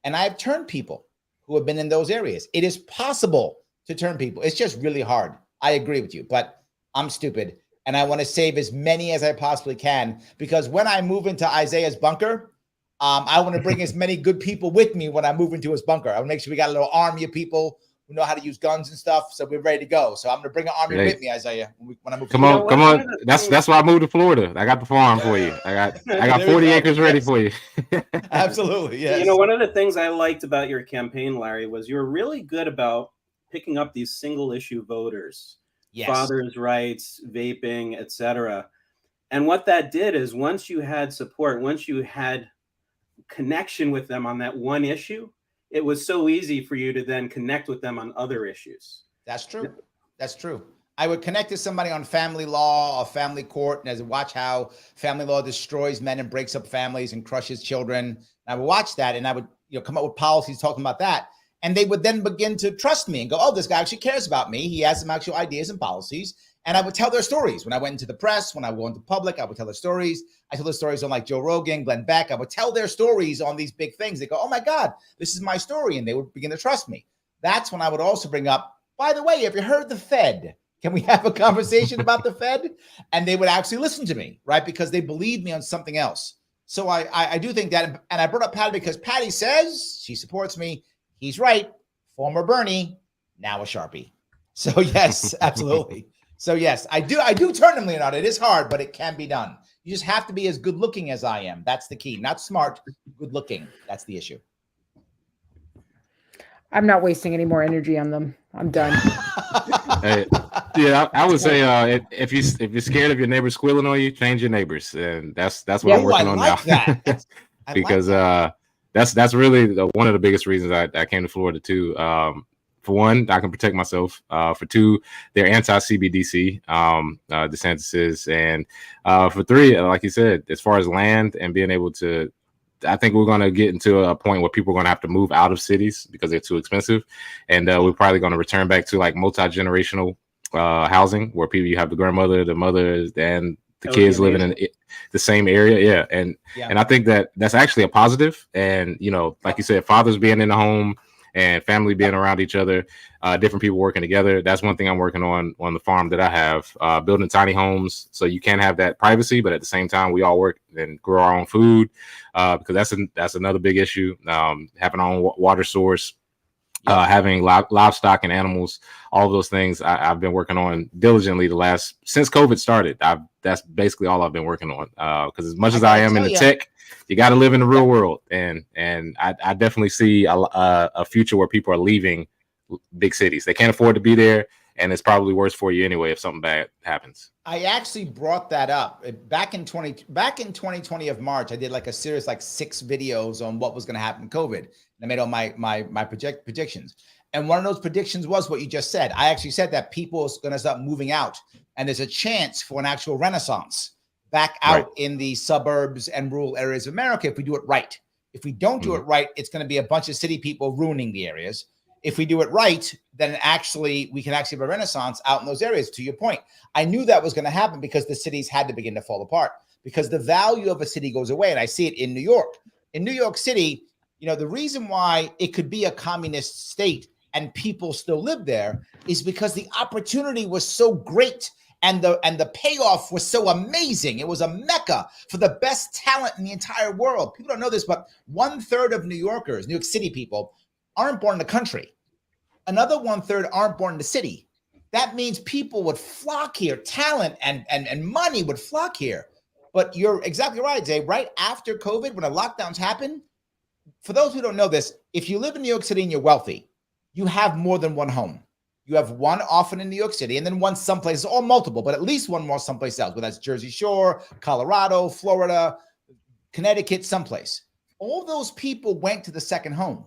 And I've turned people who have been in those areas. It is possible to turn people. It's just really hard. I agree with you, but I'm stupid. And I want to save as many as I possibly can, because when I move into Isiah's bunker, I want to bring as many good people with me when I move into his bunker. I want to make sure we got a little army of people who know how to use guns and stuff, so we're ready to go. So I'm going to bring an army with me, Isiah, when I move. Come on. That's why I moved to Florida. I got the farm for you. I got 40 acres ready for you. Absolutely, yes. You know, one of the things I liked about your campaign, Larry, was you were really good about picking up these single issue voters, fathers' rights, vaping, etc. And what that did is, once you had support, once you had connection with them on that one issue, it was so easy for you to then connect with them on other issues. That's true. That's true. I would connect to somebody on family law or family court, and as I watch how family law destroys men and breaks up families and crushes children. And I would watch that, and I would come up with policies talking about that. And they would then begin to trust me and go, oh, this guy actually cares about me. He has some actual ideas and policies. And I would tell their stories. When I went into the press, when I went into public, I would tell their stories. I tell their stories on like Joe Rogan, Glenn Beck. I would tell their stories on these big things. They go, oh my God, this is my story. And they would begin to trust me. That's when I would also bring up, by the way, have you heard the Fed? Can we have a conversation about the Fed? And they would actually listen to me, right? Because they believe me on something else. So I do think that, and I brought up Patty because Patty says she supports me. He's right. Former Bernie, now a Sharpie. So yes, absolutely. So yes, I do turn him, Leonardo. It is hard, but it can be done. You just have to be as good looking as I am. That's the key. Not smart, good looking. That's the issue. I'm not wasting any more energy on them. I'm done. I would say if you're scared of your neighbors squealing on you, change your neighbors, and that's what I'm working on now. Because that's really one of the biggest reasons I came to Florida too. For one, I can protect myself. For two, they're anti-CBDC, DeSantis is. And for three, like you said, as far as land and being able to, I think we're going to get into a point where people are going to have to move out of cities because they're too expensive. And we're probably going to return back to like multi-generational housing where you have the grandmother, the mother, and the kids living in the same area. Yeah. And I think that's actually a positive. And, like you said, fathers being in the home and family being around each other, different people working together. That's one thing I'm working on the farm that I have, building tiny homes so you can have that privacy, but at the same time, we all work and grow our own food because that's another big issue, having our own water source, having livestock and animals, all of those things I've been working on diligently since COVID started. That's basically all I've been working on because as much as I am in the tech you got to live in the real world. And I definitely see a future where people are leaving big cities. They can't afford to be there. And it's probably worse for you anyway if something bad happens. I actually brought that up back in 2020 of March. I did like a series, like 6 videos on what was going to happen with COVID. And I made all my predictions. And one of those predictions was what you just said. I actually said that people are going to start moving out, and there's a chance for an actual renaissance back out in the suburbs and rural areas of America if we do it right. If we don't do it right, it's going to be a bunch of city people ruining the areas. If we do it right, then we can actually have a renaissance out in those areas. To your point, I knew that was going to happen because the cities had to begin to fall apart, because the value of a city goes away. And I see it in New York. In New York City, the reason why it could be a communist state and people still live there is because the opportunity was so great and the payoff was so amazing. It was a mecca for the best talent in the entire world. People don't know this, but 1/3 of New Yorkers, New York City people, aren't born in the country. Another 1/3 aren't born in the city. That means people would flock here. Talent and money would flock here. But you're exactly right, Zay. Right after COVID, when the lockdowns happen, for those who don't know this, if you live in New York City and you're wealthy, you have more than one home. You have one often in New York City and then one someplace, or multiple, but at least one more someplace else, whether that's Jersey Shore, Colorado, Florida, Connecticut, someplace. All those people went to the second home.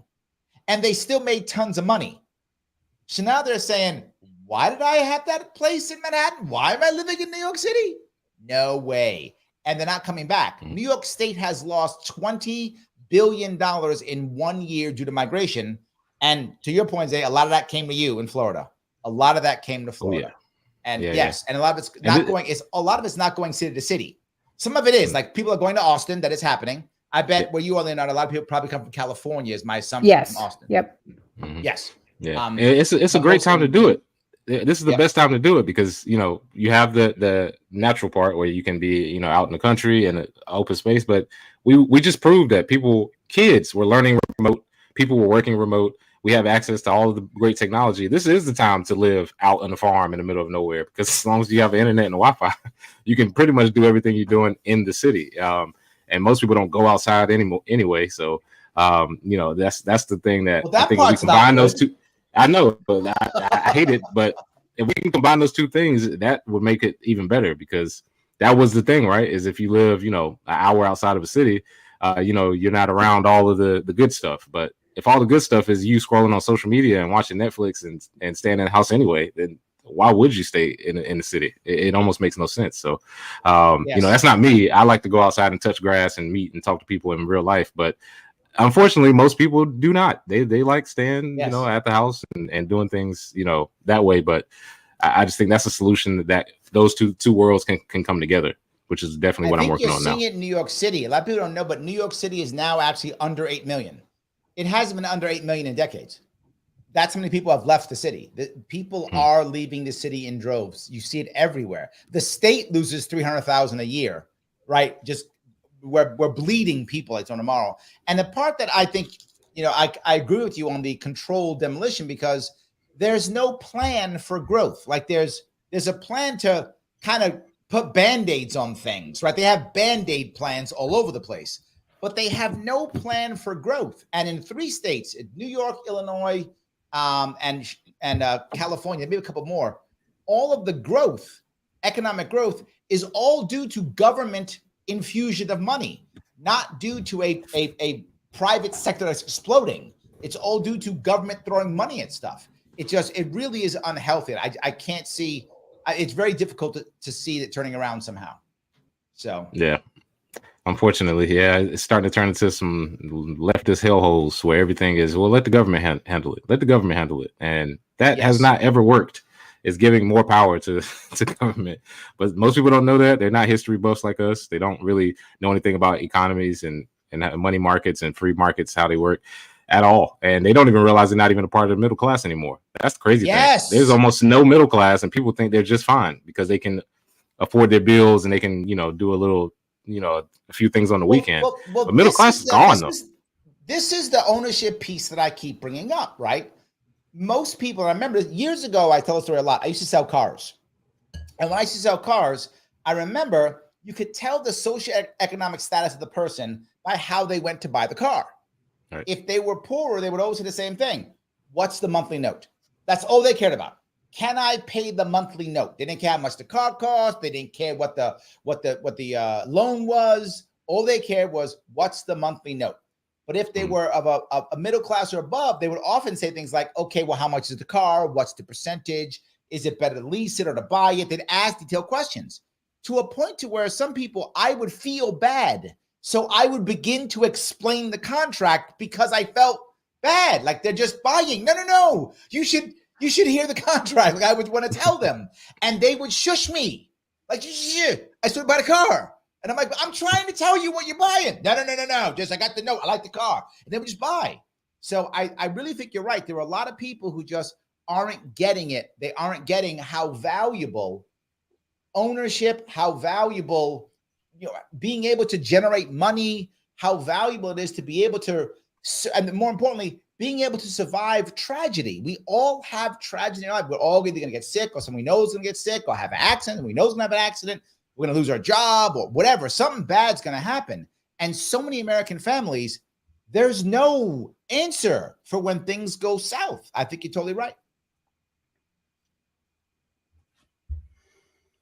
And they still made tons of money. So now they're saying, why did I have that place in Manhattan? Why am I living in New York City? No way. And they're not coming back. New York State has lost $20 billion in 1 year due to migration. And to your point, Zay, a lot of that came to you in Florida. A lot of that came to Florida. And and a lot of it's not going, a lot of it's not going city to city. Some of it is, like people are going to Austin, that is happening. I bet where you are, Leonarda, a lot of people probably come from California, is my assumption, from Austin. Yep. Yes. Yeah. It's a great time to do it. This is the best time to do it because, you have the natural part where you can be, out in the country and open space. But we just proved that kids were learning remote. People were working remote. We have access to all of the great technology. This is the time to live out on a farm in the middle of nowhere, because as long as you have the internet and the Wi-Fi, you can pretty much do everything you're doing in the city. And most people don't go outside anyway. So, that's the thing that I think if we combine those two. I know, but I hate it. But if we can combine those two things, that would make it even better, because that was the thing, right? Is if you live, an hour outside of a city, you're not around all of the good stuff. But if all the good stuff is you scrolling on social media and watching Netflix and staying in the house anyway, then why would you stay in the city? It almost makes no sense. So, that's not me. I like to go outside and touch grass and meet and talk to people in real life. But unfortunately, most people do not. They like staying, at the house and doing things, that way. But I just think that's a solution that those two worlds can come together, which is definitely what I'm working on now. You're seeing it in New York City. A lot of people don't know, but New York City is now actually under 8 million. It hasn't been under 8 million in decades. That's how many people have left the city. People are leaving the city in droves. You see it everywhere. The state loses 300,000 a year, right? Just we're bleeding people like on tomorrow. And the part that I think, I agree with you on the controlled demolition, because there's no plan for growth. Like there's a plan to kind of put Band-Aids on things, right? They have Band-Aid plans all over the place, but they have no plan for growth. And in 3 states, New York, Illinois, and California, maybe a couple more, all of the growth, economic growth, is all due to government infusion of money, not due to a private sector that's exploding. It's all due to government throwing money at stuff. It really is unhealthy. I can't see, it's very difficult to see it turning around somehow. So yeah. Unfortunately, it's starting to turn into some leftist hellholes where everything is, well, let the government handle it. Let the government handle it. And that has not ever worked. It's giving more power to government. But most people don't know that. They're not history buffs like us. They don't really know anything about economies and money markets and free markets, how they work at all. And they don't even realize they're not even a part of the middle class anymore. That's the crazy thing. There's almost no middle class, and people think they're just fine because they can afford their bills and they can, do a little, a few things on the weekend. But middle class is gone, though. This is the ownership piece that I keep bringing up, right? Most people, I remember years ago, I tell the story a lot. I used to sell cars. And when I used to sell cars, I remember you could tell the socioeconomic status of the person by how they went to buy the car. Right. If they were poorer, they would always say the same thing. What's the monthly note? That's all they cared about. Can I pay the monthly note? They didn't care how much the car cost. They didn't care what the loan was. All they cared was what's the monthly note. But if they were of a middle class or above, they would often say things like, okay, well, how much is the car? What's the percentage? Is it better to lease it or to buy it? They'd ask detailed questions to a point to where some people, I would feel bad. So I would begin to explain the contract because I felt bad. Like they're just buying. No. You should hear the contract. Like I would want to tell them. And they would shush me. Like, I stood by the car. And I'm like, I'm trying to tell you what you're buying. No. Just, I got the note. I like the car. And they would just buy. So I really think you're right. There are a lot of people who just aren't getting it. They aren't getting how valuable ownership, how valuable, being able to generate money, how valuable it is to be able to, and more importantly, being able to survive tragedy. We all have tragedy in our life. We're all either going to get sick or someone we know is going to get sick or have an accident and we know is going to have an accident. We're going to lose our job or whatever. Something bad's going to happen. And so many American families, there's no answer for when things go south. I think you're totally right.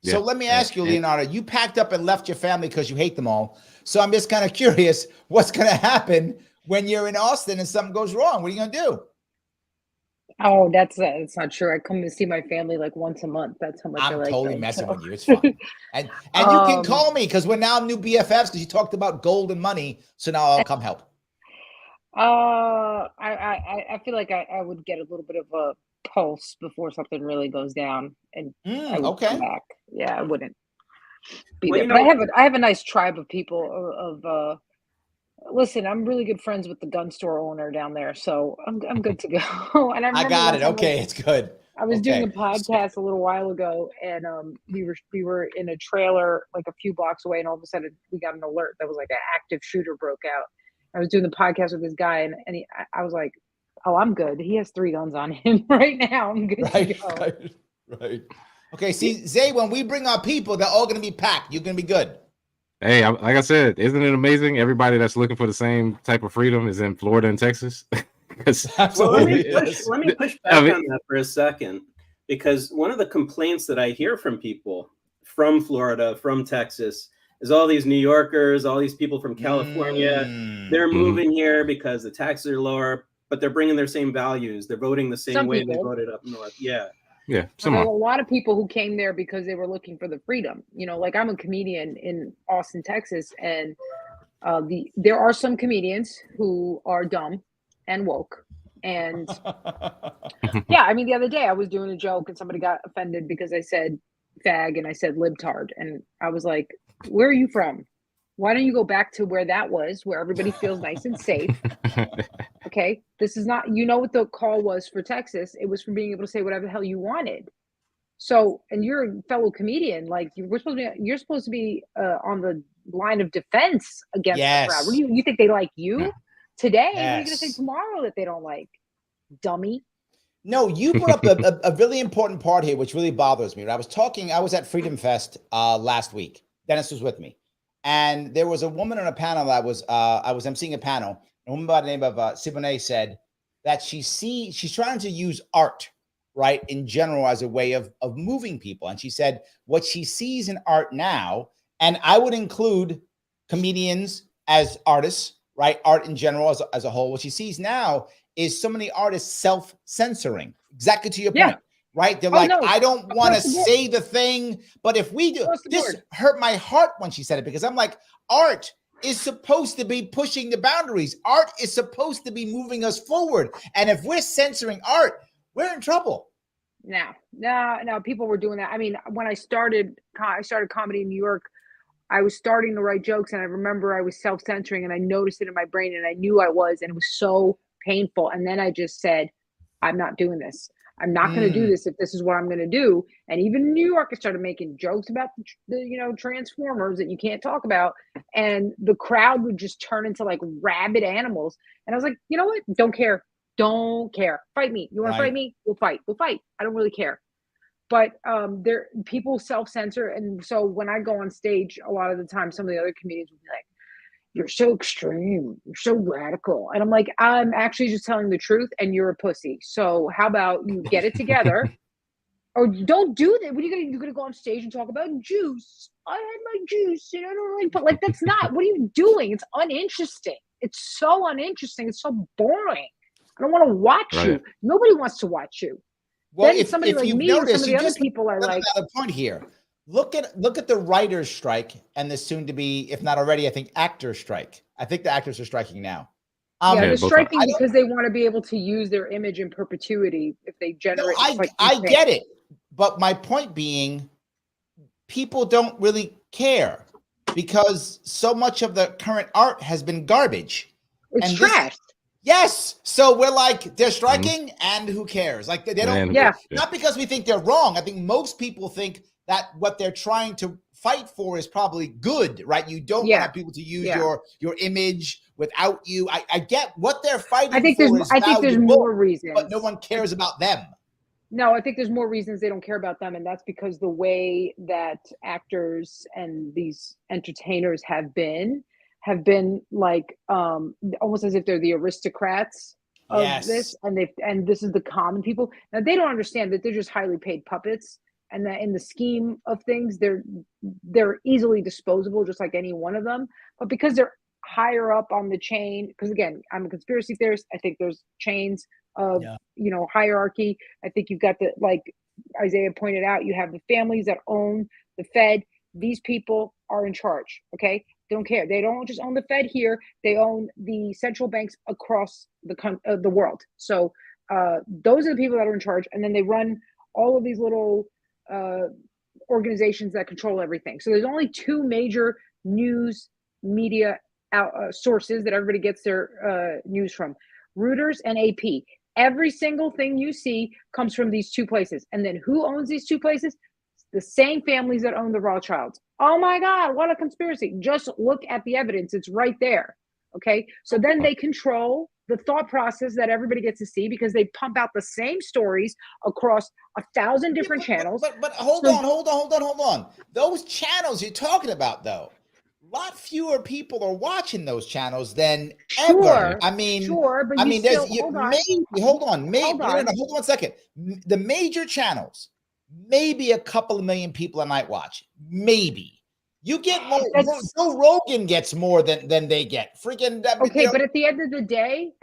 Yeah. So let me ask you, Leonarda, you packed up and left your family because you hate them all. So I'm just kind of curious what's going to happen when you're in Austin and something goes wrong. What are you going to do? Oh, that's not true. I come to see my family like once a month. That's how much I like totally them, messing with you. It's fine. And you can call me because we're now new BFFs because you talked about gold and money. So now I'll come help. I feel like I would get a little bit of a pulse before something really goes down, and I would come back. Yeah, I wouldn't be there. But I have a nice tribe of people listen, I'm really good friends with the gun store owner down there, so I'm good to go. And I got it. Okay, it's good. I was doing a podcast a little while ago, and we were in a trailer like a few blocks away, and all of a sudden we got an alert that was like an active shooter broke out. I was doing the podcast with this guy, and I was like, "Oh, I'm good. He has 3 guns on him right now. I'm good to go." Right. Okay. See, Zay, when we bring our people, they're all going to be packed. You're going to be good. Hey, like I said, isn't it amazing? Everybody that's looking for the same type of freedom is in Florida and Texas. Absolutely. Let me push back on that for a second, because one of the complaints that I hear from people from Florida, from Texas, is all these New Yorkers, all these people from California, they're moving here because the taxes are lower, but they're bringing their same values. They're voting the same way they voted up north. Yeah. Yeah, there were a lot of people who came there because they were looking for the freedom. Like I'm a comedian in Austin, Texas, and there are some comedians who are dumb and woke. And yeah, I mean, the other day I was doing a joke and somebody got offended because I said fag and I said libtard, and I was like, "Where are you from? Why don't you go back to where that was, where everybody feels nice and safe?" Okay, this is not, what the call was for Texas. It was for being able to say whatever the hell you wanted. So, and you're a fellow comedian, like you're supposed to be on the line of defense against the crowd. What do you think they like you today? What are you going to say tomorrow that they don't like? Dummy. No, you brought up a really important part here, which really bothers me. I was at Freedom Fest last week. Dennis was with me. And there was a woman on a panel that I was emceeing a panel. A woman by the name of Siboney said that she's trying to use art, right, in general as a way of moving people. And she said what she sees in art now, and I would include comedians as artists, right, art in general as a whole. What she sees now is so many artists self-censoring, exactly to your point. Right? They're I don't want to say the thing, but if we do, this hurt my heart when she said it, because I'm like, art is supposed to be pushing the boundaries. Art is supposed to be moving us forward. And if we're censoring art, we're in trouble. No, people were doing that. I mean, when I started comedy in New York, I was starting to write jokes, and I remember I was self-censoring, and I noticed it in my brain, and I knew I was, and it was so painful. And then I just said, I'm not doing this. I'm not going to do this if this is what I'm going to do. And even in New York, I started making jokes about the Transformers that you can't talk about. And the crowd would just turn into like rabid animals. And I was like, you know what? Don't care. Fight me. You want to fight me? We'll fight. I don't really care. but there people self-censor, and so when I go on stage, a lot of the time, some of the other comedians will be like, "You're so extreme, you're so radical," and I'm like, "I'm actually just telling the truth, and you're a pussy. So how about you get it together, or don't do that? What are you gonna go on stage and talk about juice? I had my juice, and I don't like, but like that's not. What are you doing? It's uninteresting. It's so uninteresting. It's so boring. I don't want to watch you. Nobody wants to watch you." Well, then somebody like me or some of the other people are like, another point here. Look at the writers' strike and the soon to be, if not already, I think actors' strike. I think the actors are striking now. Yeah, they're striking because they want to be able to use their image in perpetuity if they generate. No, I get it, but my point being, people don't really care because so much of the current art has been garbage. It's trash. Yes. So we're like, they're striking and who cares? Like they don't, not because we think they're wrong. I think most people think that what they're trying to fight for is probably good, right? You don't want people to use your image without you. I get what they're fighting for. I think there's more reasons, but no one cares about them. No, I think there's more reasons they don't care about them. And that's because the way that actors and these entertainers have been like almost as if they're the aristocrats of this, and this is the common people. Now they don't understand that they're just highly paid puppets, and that in the scheme of things they're easily disposable, just like any one of them. But because they're higher up on the chain, because again, I'm a conspiracy theorist, I think there's chains of hierarchy. I think you've got the, like Isiah pointed out, you have the families that own the Fed. These people are in charge. Okay. They don't care. They don't just own the Fed here. They own the central banks across the world. So those are the people that are in charge. And then they run all of these little organizations that control everything. So there's only two major news media sources that everybody gets their news from: Reuters and AP. Every single thing you see comes from these two places. And then who owns these two places? The same families that own the Rothschilds. Oh my God, what a conspiracy. Just look at the evidence. It's right there. Okay. So then they control the thought process that everybody gets to see because they pump out the same stories across 1,000 different channels. But hold on. Those channels you're talking about, though, a lot fewer people are watching those channels than ever. I mean, but hold on a second. The major channels, maybe a couple of million people a night watch. Maybe. You get more. Joe Rogan gets more than they get. Freaking okay, but at the end of the day,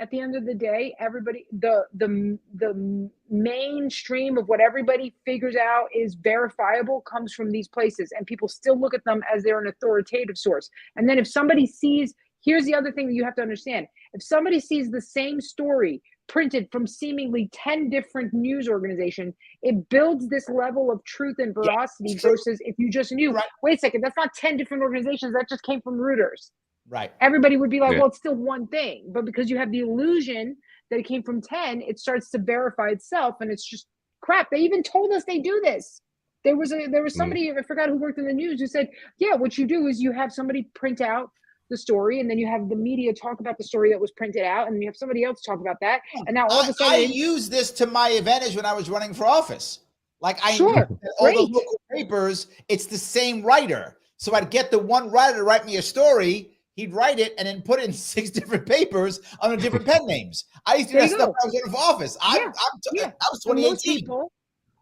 everybody, the mainstream of what everybody figures out is verifiable comes from these places, and people still look at them as they're an authoritative source. And then if somebody sees, here's the other thing that you have to understand: if somebody sees the same story printed from seemingly 10 different news organizations, it builds this level of truth and veracity versus if you just knew, wait a second, that's not 10 different organizations, that just came from Reuters. Right. Everybody would be like, well, it's still one thing. But because you have the illusion that it came from 10, it starts to verify itself, and it's just crap. They even told us they do this. There was somebody, I forgot who worked in the news, who said, yeah, what you do is you have somebody print out the story, and then you have the media talk about the story that was printed out, and then you have somebody else talk about that. And now all of a sudden, I use this to my advantage when I was running for office. Like I knew that all the local papers, it's the same writer. So I'd get the one writer to write me a story. He'd write it and then put it in 6 different papers under different pen names. I used to do that stuff when I was running for office. I was 2018. Most people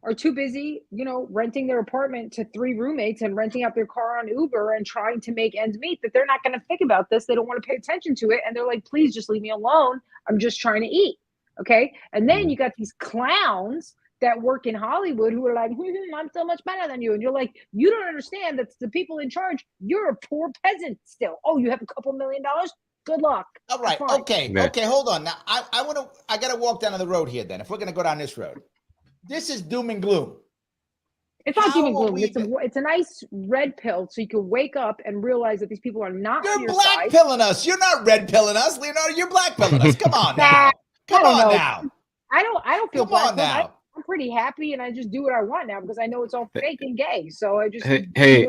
are too busy, renting their apartment to 3 roommates and renting out their car on Uber and trying to make ends meet, that they're not going to think about this. They don't want to pay attention to it. And they're like, please just leave me alone. I'm just trying to eat. Okay. And then you got these clowns that work in Hollywood who are like, I'm so much better than you. And you're like, you don't understand that the people in charge, you're a poor peasant still. Oh, you have a couple $1 million? Good luck. All right. Okay. Hold on. Now I got to walk down the road here then. If we're going to go down this road. This is doom and gloom. It's not doom and gloom. It's a nice red pill so you can wake up and realize that these people are not on your side. You're black pilling us. You're not red pilling us, Leonarda. You're black pilling us. Come on now. Come on now. I don't feel black pilled. I'm pretty happy, and I just do what I want now because I know it's all fake and gay. So I just hey,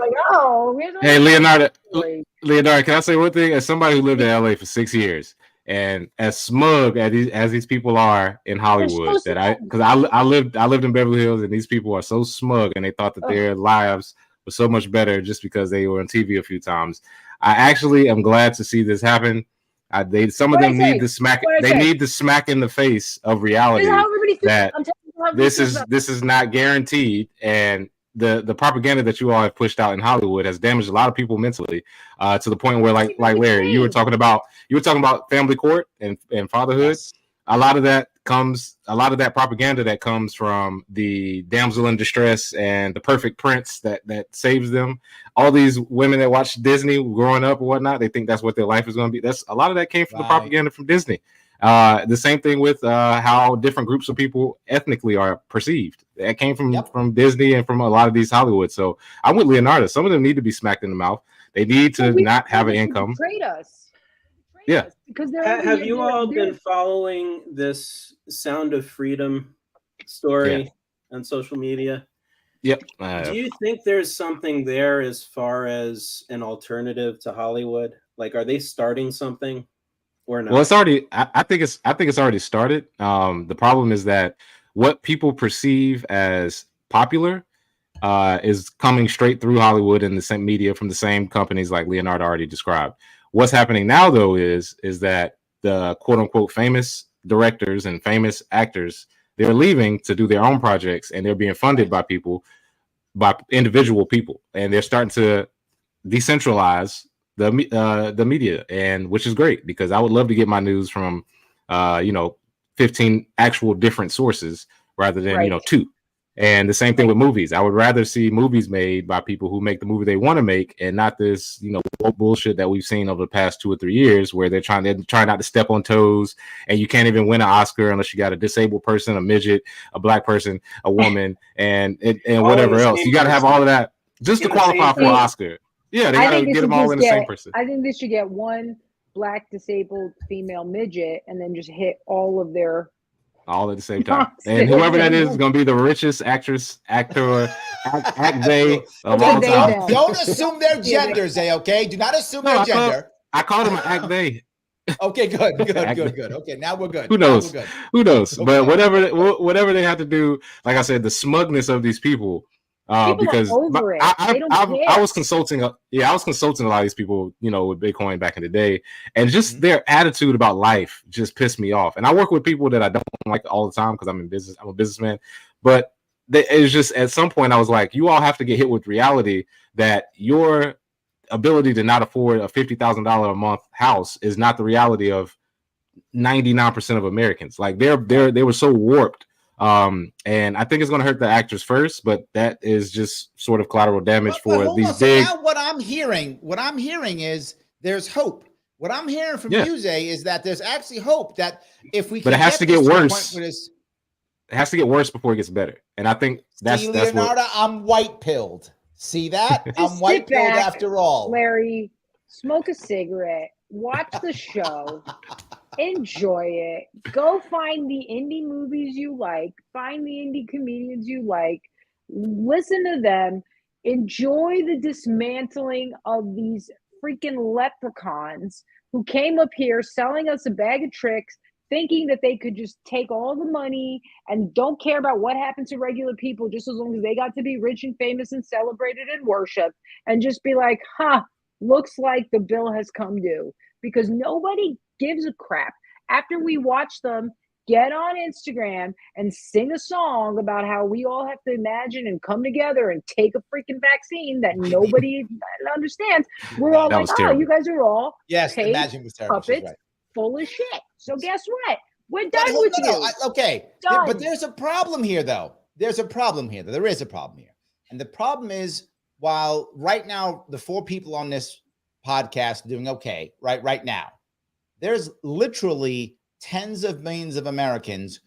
Leonarda, can I say one thing? As somebody who lived in LA for 6 years, And as smug as these people are in Hollywood, so because I lived in Beverly Hills, and these people are so smug, and they thought that their lives were so much better just because they were on TV a few times. I actually am glad to see this happen. Some of them need the smack. They need the smack in the face of reality that this is not guaranteed, and the propaganda that you all have pushed out in Hollywood has damaged a lot of people mentally, to the point where, like Larry, you were talking about family court and fatherhood. Yes. A lot of that propaganda that comes from the damsel in distress and the perfect prince that saves them. All these women that watch Disney growing up or whatnot, they think that's what their life is going to be. That's a lot of that came from the propaganda from Disney. The same thing with how different groups of people ethnically are perceived. That came from Disney and from a lot of these Hollywood. So I'm with Leonarda. Some of them need to be smacked in the mouth. They need to not have an income. Betrayed us. Yeah. Because have you all been following this Sound of Freedom story on social media? Yep. Do you think there's something there as far as an alternative to Hollywood? Like, are they starting something or not? Well, it's already. I think it's already started. The problem is that what people perceive as popular is coming straight through Hollywood and the same media from the same companies like Leonarda already described. What's happening now, though, is that the quote unquote famous directors and famous actors, they're leaving to do their own projects, and they're being funded by individual people, and they're starting to decentralize the media, and which is great, because I would love to get my news from 15 actual different sources rather than 2. And the same thing with movies. I would rather see movies made by people who make the movie they want to make, and not this, bullshit that we've seen over the past 2 or 3 years, where they're trying not to step on toes, and you can't even win an Oscar unless you got a disabled person, a midget, a black person, a woman, and whatever else. You got to have all of that just to qualify for an Oscar. Yeah, they got to get them all in the same person. I think they should get one black disabled female midget, and then just hit all of their. All at the same time. And whoever that is going to be the richest actor, act they of all time. Don't assume their genders, okay? Do not assume their gender. I called them an act they. Okay, good. Okay, now we're good. Who knows? Okay. But whatever they have to do, like I said, the smugness of these people. Because I was consulting a lot of these people, with Bitcoin back in the day, and just their attitude about life just pissed me off. And I work with people that I don't like all the time because I'm in business. I'm a businessman, but it's just at some point I was like, you all have to get hit with reality that your ability to not afford a $50,000 a month house is not the reality of 99% of Americans. Like they were so warped. And I think it's going to hurt the actors first, but that is just sort of collateral damage for these big. So now what I'm hearing is there's hope. What I'm hearing from you, Zay, is that there's actually hope that if we, but it has to get worse. It has to get worse before it gets better, and I think that's Leonarda. I'm white pilled. See that? I'm white pilled after all. Larry, smoke a cigarette, watch the show. Enjoy it. Go find the indie movies you like. Find the indie comedians you like. Listen to them. Enjoy the dismantling of these freaking leprechauns who came up here selling us a bag of tricks, thinking that they could just take all the money and don't care about what happens to regular people, just as long as they got to be rich and famous and celebrated and worshiped, and just be like, looks like the bill has come due. Because nobody gives a crap. After we watch them get on Instagram and sing a song about how we all have to imagine and come together and take a freaking vaccine that nobody understands, we're all like, you guys are all imagine was terrible. Puppets full of shit. So guess what? We're done with you. Okay. But there's a problem here, though. There is a problem here. And the problem is, while right now the 4 people on this podcast are doing okay, right now, there's literally tens of millions of Americans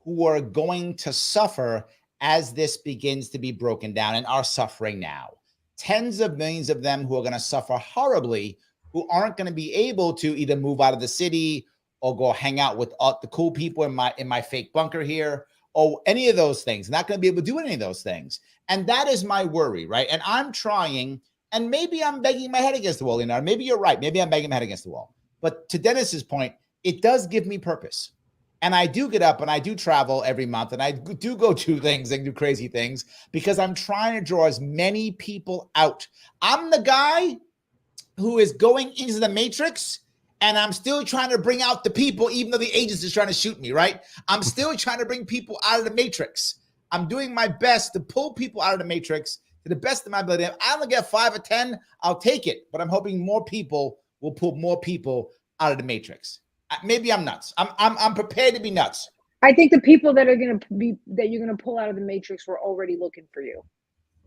who are going to suffer as this begins to be broken down and are suffering now. Tens of millions of them who are going to suffer horribly, who aren't going to be able to either move out of the city or go hang out with the cool people in my fake bunker here, or any of those things. Not going to be able to do any of those things. And that is my worry, right? And I'm trying, and maybe I'm banging my head against the wall, Leonarda. Maybe you're right. Maybe I'm banging my head against the wall. But to Dennis's point, it does give me purpose. And I do get up and I do travel every month and I do go do things and do crazy things because I'm trying to draw as many people out. I'm the guy who is going into the matrix and I'm still trying to bring out the people, even though the agent is trying to shoot me, right? I'm still trying to bring people out of the matrix. I'm doing my best to pull people out of the matrix to the best of my ability. If I only get 5 or 10, I'll take it. But I'm hoping more people will pull more people out of the matrix. Maybe I'm nuts. I'm prepared to be nuts. I think the people that are going to be, that you're going to pull out of the matrix were already looking for you.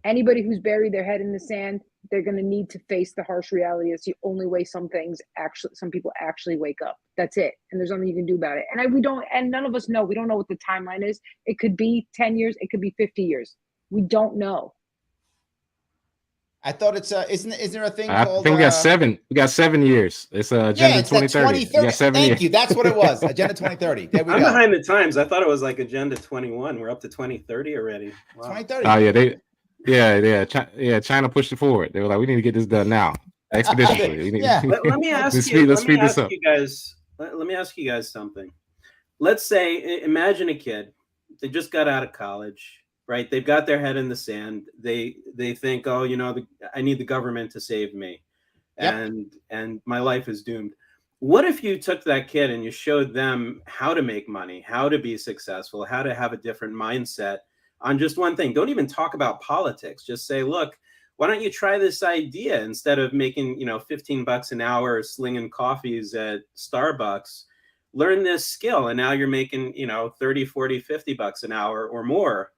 Anybody who's buried their head in the sand, they're going to need to face the harsh reality. It's the only way some people actually wake up. That's it. And there's nothing you can do about it. And none of us know. We don't know what the timeline is. It could be 10 years. It could be 50 years. We don't know. I thought it's isn't there a thing I called? think we got 7. We got 7 years. It's Agenda 2030. 2030. Thank you. That's what it was. Agenda 2030. There we go. I'm behind the times. I thought it was like Agenda 21. We're up to 2030 already. Wow. 2030. Oh yeah, China pushed it forward. They were like, we need to get this done now, expeditiously. Let me ask you. Let me ask you guys. Let me ask you guys something. Let's say, imagine a kid. They just got out of college. Right, they've got their head in the sand. They think, oh, I need the government to save me, and my life is doomed. What if you took that kid and you showed them how to make money, how to be successful, how to have a different mindset on just one thing? Don't even talk about politics. Just say, look, why don't you try this idea instead of making $15 an hour slinging coffees at Starbucks? Learn this skill, and now you're making 30, 40, $50 an hour or more.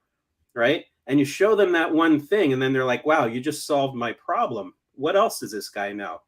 Right. And you show them that one thing and then they're like, wow, you just solved my problem. What else does this guy know?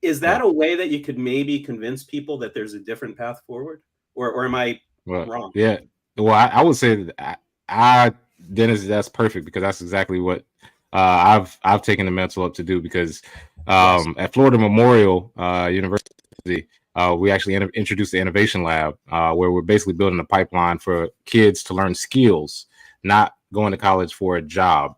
Is that a way that you could maybe convince people that there's a different path forward? Or am I wrong? Yeah. Well, I would say that Dennis, that's perfect because that's exactly what I've taken the mental up to do because at Florida Memorial University, we actually introduced the Innovation Lab where we're basically building a pipeline for kids to learn skills, not going to college for a job.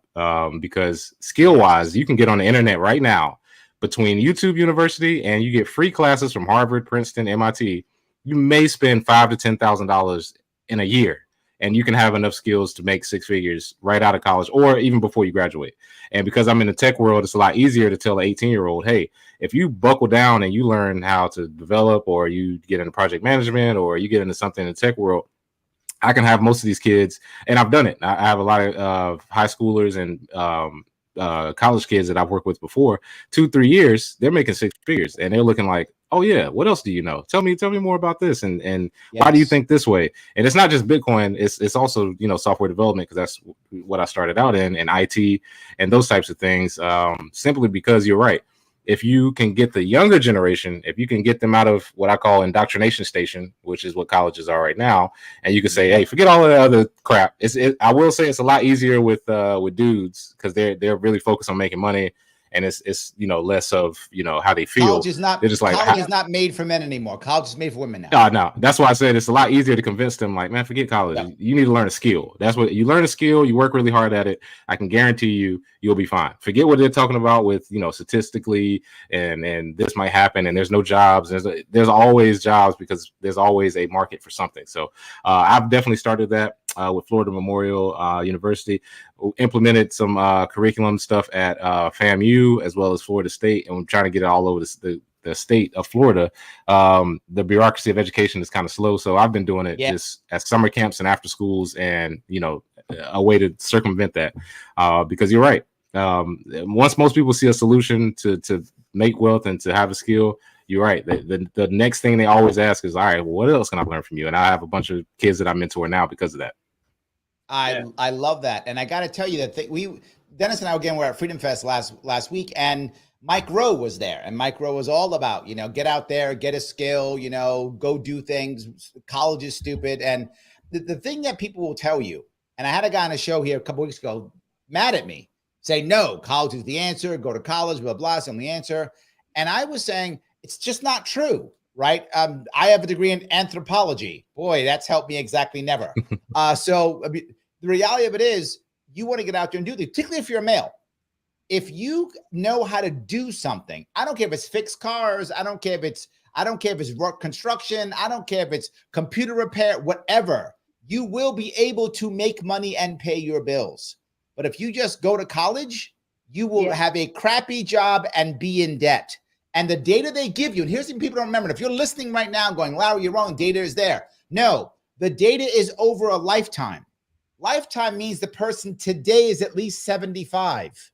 Because skill-wise, you can get on the internet right now between YouTube University and you get free classes from Harvard, Princeton, MIT. You may spend $5,000 to $10,000 in a year. And you can have enough skills to make 6 figures right out of college or even before you graduate. And because I'm in the tech world, it's a lot easier to tell an 18-year-old, hey, if you buckle down and you learn how to develop or you get into project management or you get into something in the tech world, I can have most of these kids. And I've done it. I have a lot of high schoolers and college kids that I've worked with before. 2-3 years, they're making 6 figures and they're looking like, oh yeah, what else do you know? Tell me more about this. And why do you think this way? And it's not just Bitcoin. It's also, software development, because that's what I started out in, and IT and those types of things. Simply because you're right. If you can get the younger generation, if you can get them out of what I call indoctrination station, which is what colleges are right now, and you can say, hey, forget all of the other crap. I will say it's a lot easier with dudes because they're really focused on making money. And it's less of how they feel. College is not. They're just like, college is not made for men anymore. College is made for women now. No. That's why I said it's a lot easier to convince them. Like, man, forget college. Yeah. You need to learn a skill. That's what you learn a skill. You work really hard at it. I can guarantee you'll be fine. Forget what they're talking about with statistically and this might happen and there's no jobs. There's always jobs because there's always a market for something. So I've definitely started that with Florida Memorial University. Implemented some curriculum stuff at FAMU as well as Florida State, and we're trying to get it all over the state of Florida. The bureaucracy of education is kind of slow, so I've been doing it just at summer camps and after schools, and a way to circumvent that because you're right. Once most people see a solution to make wealth and to have a skill, you're right. The next thing they always ask is, all right, well, what else can I learn from you? And I have a bunch of kids that I mentor now because of that. I love that. And I got to tell you that Dennis and I again were at Freedom Fest last week, and Mike Rowe was there. And Mike Rowe was all about, get out there, get a skill, go do things. College is stupid. And the thing that people will tell you, and I had a guy on a show here a couple weeks ago mad at me, say, no, college is the answer. Go to college, blah, blah, it's the only answer. And I was saying, it's just not true. Right. I have a degree in anthropology. Boy, that's helped me exactly never. So the reality of it is you want to get out there and do things, particularly if you're a male. If you know how to do something, I don't care if it's fix cars. I don't care if it's, I don't care if it's work construction. I don't care if it's computer repair, whatever. You will be able to make money and pay your bills. But if you just go to college, you will have a crappy job and be in debt. And the data they give you, and here's what people don't remember. If you're listening right now going, Larry, you're wrong, data is there. No, the data is over a lifetime. Lifetime means the person today is at least 75.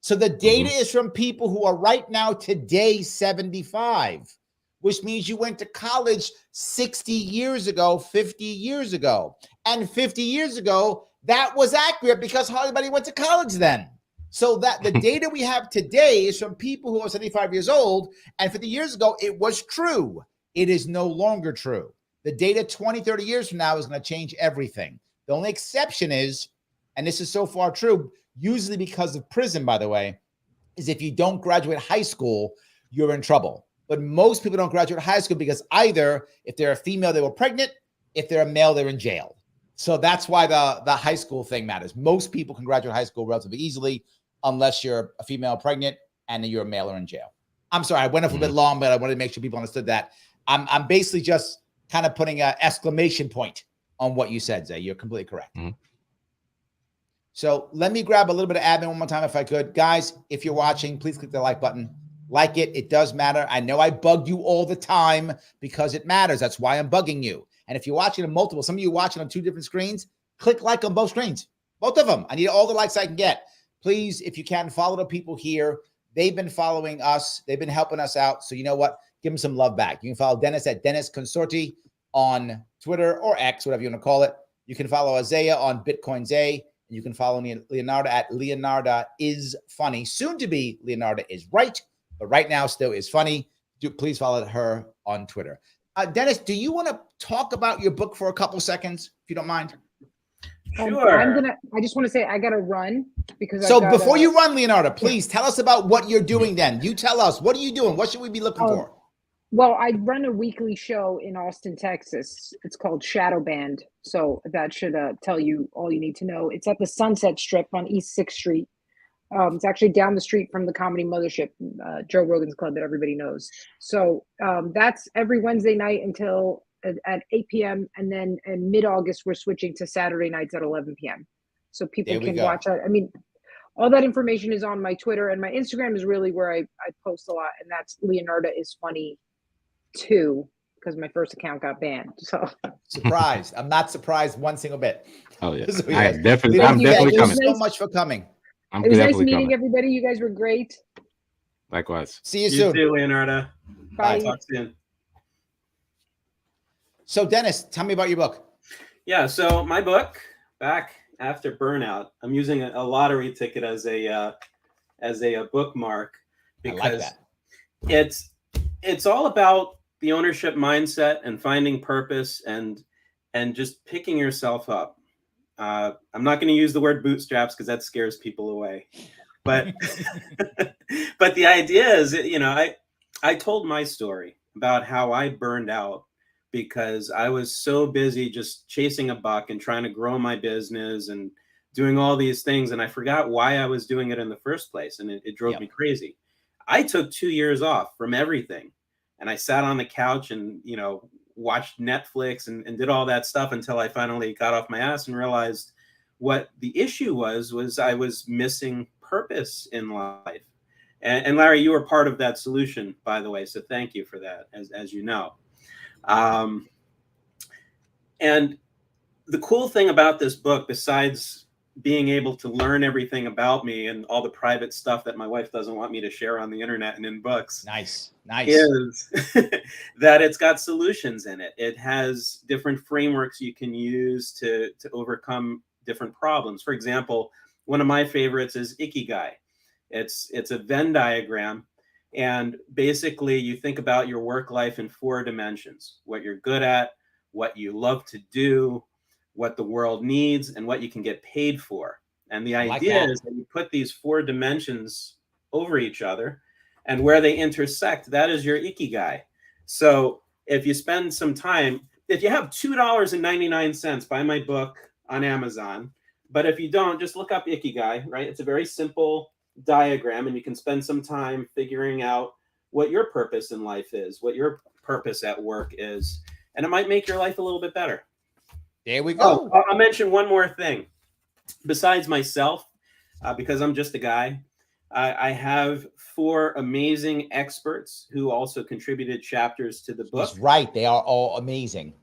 So the data is from people who are right now today 75, which means you went to college 60 years ago, 50 years ago. And 50 years ago, that was accurate because hardly anybody went to college then. So that the data we have today is from people who are 75 years old. And 50 years ago, it was true. It is no longer true. The data 20, 30 years from now is going to change everything. The only exception is, and this is so far true, usually because of prison, by the way, is if you don't graduate high school, you're in trouble. But most people don't graduate high school because either if they're a female, they were pregnant. If they're a male, they're in jail. So that's why the high school thing matters. Most people can graduate high school relatively easily unless you're a female pregnant and you're a male or in jail. I'm sorry, I went off a bit long, but I wanted to make sure people understood that. I'm basically just kind of putting an exclamation point on what you said, Zay. You're completely correct. So let me grab a little bit of admin one more time if I could. Guys, if you're watching, please click the like button. Like it. It does matter. I know I bug you all the time because it matters. That's why I'm bugging you. And if you're watching on multiple, some of you watching on 2 different screens, click like on both screens. Both of them. I need all the likes I can get. Please, if you can, follow the people here. They've been following us. They've been helping us out. So you know what? Give them some love back. You can follow Dennis at Dennis Consorte on Twitter or X, whatever you want to call it. You can follow Isiah on Bitcoin Zay. You can follow Leonarda at Leonarda is funny. Soon to be Leonarda is right, but right now still is funny. Please follow her on Twitter. Dennis, do you want to talk about your book for a couple seconds, if you don't mind? Sure. I just want to say I got to run because. So before you run, Leonarda, please tell us about what you're doing. Then you tell us, what are you doing? What should we be looking for? Well, I run a weekly show in Austin, Texas. It's called Shadow Band. So that should tell you all you need to know. It's at the Sunset Strip on East 6th Street. It's actually down the street from the Comedy Mothership, Joe Rogan's club that everybody knows. So that's every Wednesday night until at 8 p.m. And then in mid-August, we're switching to Saturday nights at 11 p.m. So people can watch that. I mean, all that information is on my Twitter, and my Instagram is really where I post a lot. And that's Leonarda is funny 2, because my first account got banned. So surprised. I'm not surprised one single bit. Oh yeah, So, I'm definitely coming. Thank you so much for coming. It was nice meeting everybody. You guys were great. Likewise. See you soon. You too, Leonarda. Bye. Talk soon. So Dennis, tell me about your book. Yeah, so my book, Back After Burnout, I'm using a lottery ticket as a bookmark because it's all about the ownership mindset and finding purpose and just picking yourself up. I'm not going to use the word bootstraps because that scares people away, but but the idea is, I told my story about how I burned out because I was so busy just chasing a buck and trying to grow my business and doing all these things, and I forgot why I was doing it in the first place, and it drove me crazy. I took 2 years off from everything, and I sat on the couch and watched Netflix and did all that stuff until I finally got off my ass and realized what the issue was I was missing purpose in life. And Larry, you were part of that solution, by the way, so thank you for that, as you know. And the cool thing about this book, besides being able to learn everything about me and all the private stuff that my wife doesn't want me to share on the internet and in books, nice, is that it's got solutions in it. It has different frameworks you can use to overcome different problems. For example, one of my favorites is Ikigai. It's a Venn diagram, and basically you think about your work life in 4 dimensions: what you're good at, what you love to do, what the world needs, and what you can get paid for. And the idea is that you put these 4 dimensions over each other, and where they intersect, that is your Ikigai. So if you spend some time, if you have $2.99, buy my book on Amazon. But if you don't, just look up Ikigai, right? It's a very simple diagram, and you can spend some time figuring out what your purpose in life is, what your purpose at work is, and it might make your life a little bit better. There we go. Oh, I'll mention one more thing. Besides myself, because I'm just a guy, I have 4 amazing experts who also contributed chapters to the book. That's right. They are all amazing.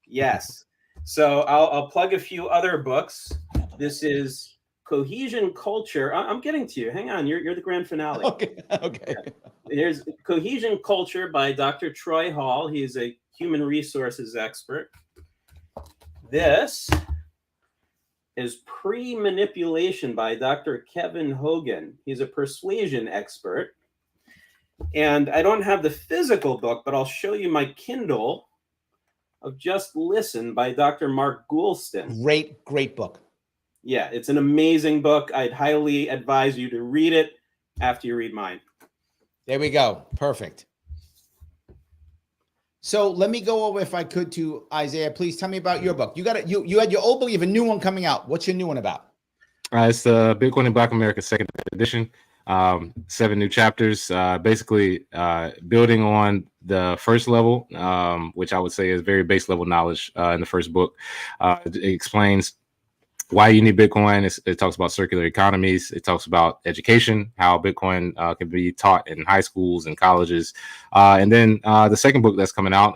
Yes. So I'll plug a few other books. This is Cohesion Culture. I'm getting to you. Hang on. You're the grand finale. Okay. Okay. Here's Cohesion Culture by Dr. Troy Hall. He's a human resources expert. This is Pre-Manipulation by Dr. Kevin Hogan. He's a persuasion expert. And I don't have the physical book, but I'll show you my Kindle of Just Listen by Dr. Mark Goulston. Great book. Yeah, it's an amazing book. I'd highly advise you to read it after you read mine. There we go. Perfect. So let me go over, if I could, to Isiah. Please tell me about your book. You had your old book, you have a new one coming out. What's your new one about? It's the Bitcoin in Black America second edition. 7 new chapters, basically building on the first level, which I would say is very base level knowledge in the first book. It explains why you need Bitcoin. It talks about circular economies. It talks about education, how Bitcoin can be taught in high schools and colleges. And then the second book that's coming out,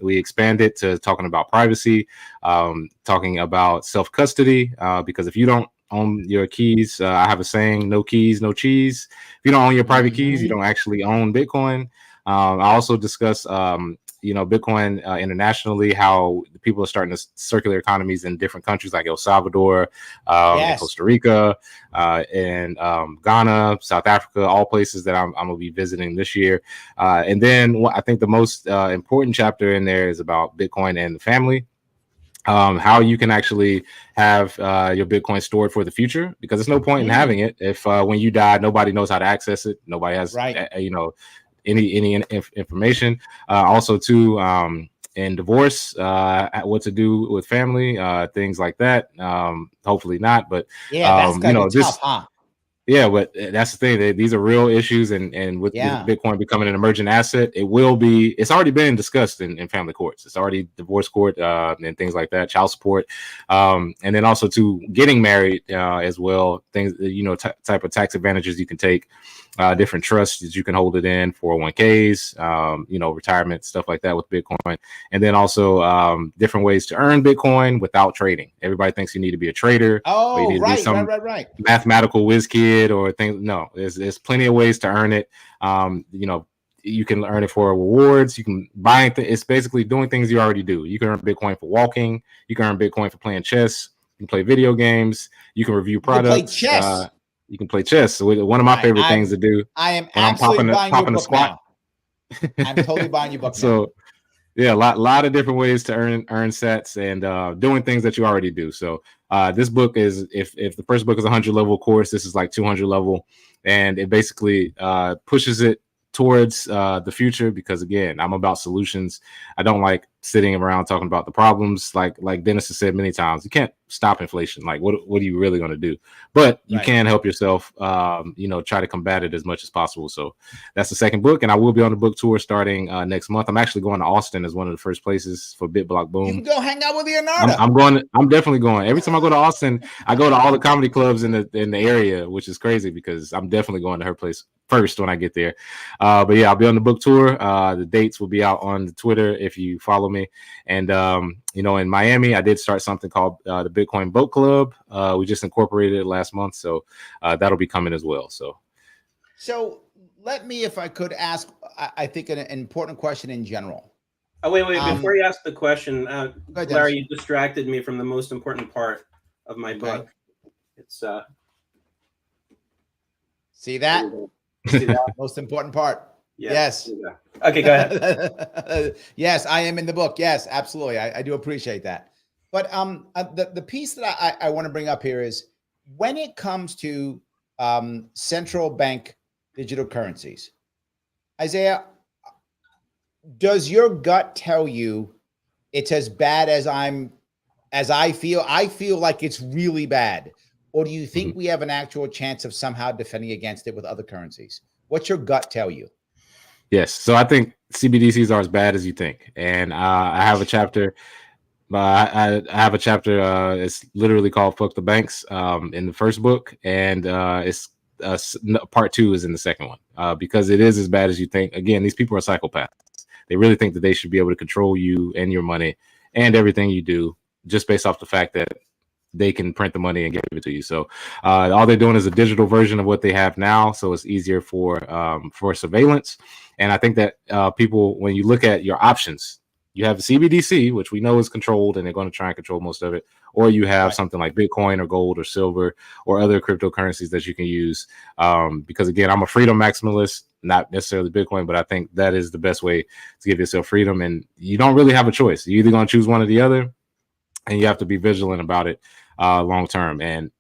we expand it to talking about privacy, talking about self-custody, because if you don't own your keys, I have a saying, no keys, no cheese. If you don't own your private keys, you don't actually own Bitcoin. I also discuss Bitcoin internationally, how people are starting to circular economies in different countries like El Salvador, and Costa Rica, and Ghana, South Africa, all places that I'm going to be visiting this year. And then I think the most important chapter in there is about Bitcoin and the family. How you can actually have your Bitcoin stored for the future, because there's no point in having it if when you die, nobody knows how to access it. Nobody has, any information. Also, too, in divorce, what to do with family, things like that. Hopefully not, but that's gonna be tough, huh? Yeah, but that's the thing. These are real issues, and with Bitcoin becoming an emergent asset, it's already been discussed in family courts. It's already divorce court and things like that, child support, and then also to getting married as well. Things, type of tax advantages you can take, different trusts that you can hold it in, 401ks, retirement, stuff like that with Bitcoin, and then also different ways to earn Bitcoin without trading. Everybody thinks you need to be a trader. Oh, or you need to be some right. mathematical whiz kid or things. No, there's plenty of ways to earn it. You can earn it for rewards. You can buy it's basically doing things you already do. You can earn Bitcoin for walking. You can earn Bitcoin for playing chess. You can play video games. You can review products. You can play chess. So one of my favorite things to do. I am absolutely buying your book now. I'm totally buying your book now. So yeah, a lot of different ways to earn sets and doing things that you already do. So this book is, if the first book is 100 level course, this is like 200 level, and it basically pushes it towards the future, because again, I'm about solutions. I don't like sitting around talking about the problems. Like Dennis has said many times, you can't stop inflation. Like what are you really going to do? But you can help yourself, try to combat it as much as possible. So that's the second book, and I will be on the book tour starting next month. I'm actually going to Austin as one of the first places for BitBlock Boom. You can go hang out with Leonarda. I'm definitely going. Every time I go to Austin, I go to all the comedy clubs in the area, which is crazy because I'm definitely going to her place first when I get there. But yeah, I'll be on the book tour. The dates will be out on the Twitter if you follow me. And in Miami, I did start something called the Bitcoin Boat Club. We just incorporated it last month, so that'll be coming as well. So let me, if I could ask, I think an important question in general. Oh, wait, before you ask the question, Larry, you distracted me from the most important part of my book. It's see that? See that? Most important part. Yes. Okay, go ahead. Yes, I am in the book. Yes, absolutely. I do appreciate that. But the piece that I want to bring up here is when it comes to central bank digital currencies, Isiah, does your gut tell you it's as bad as I feel? I feel like it's really bad. Or do you think we have an actual chance of somehow defending against it with other currencies? What's your gut tell you? Yes. So I think CBDCs are as bad as you think. And I have a chapter. I have a chapter. It's literally called "Fuck the Banks" in the first book, and it's part 2 is in the second one because it is as bad as you think. Again, these people are psychopaths. They really think that they should be able to control you and your money and everything you do just based off the fact that they can print the money and give it to you. So all they're doing is a digital version of what they have now, so it's easier for surveillance. And I think that people, when you look at your options, you have the CBDC, which we know is controlled, and they're going to try and control most of it, or you have something like Bitcoin or gold or silver or other cryptocurrencies that you can use. Because again, I'm a freedom maximalist, not necessarily Bitcoin, but I think that is the best way to give yourself freedom. And you don't really have a choice. You're either going to choose one or the other, and you have to be vigilant about it long term. And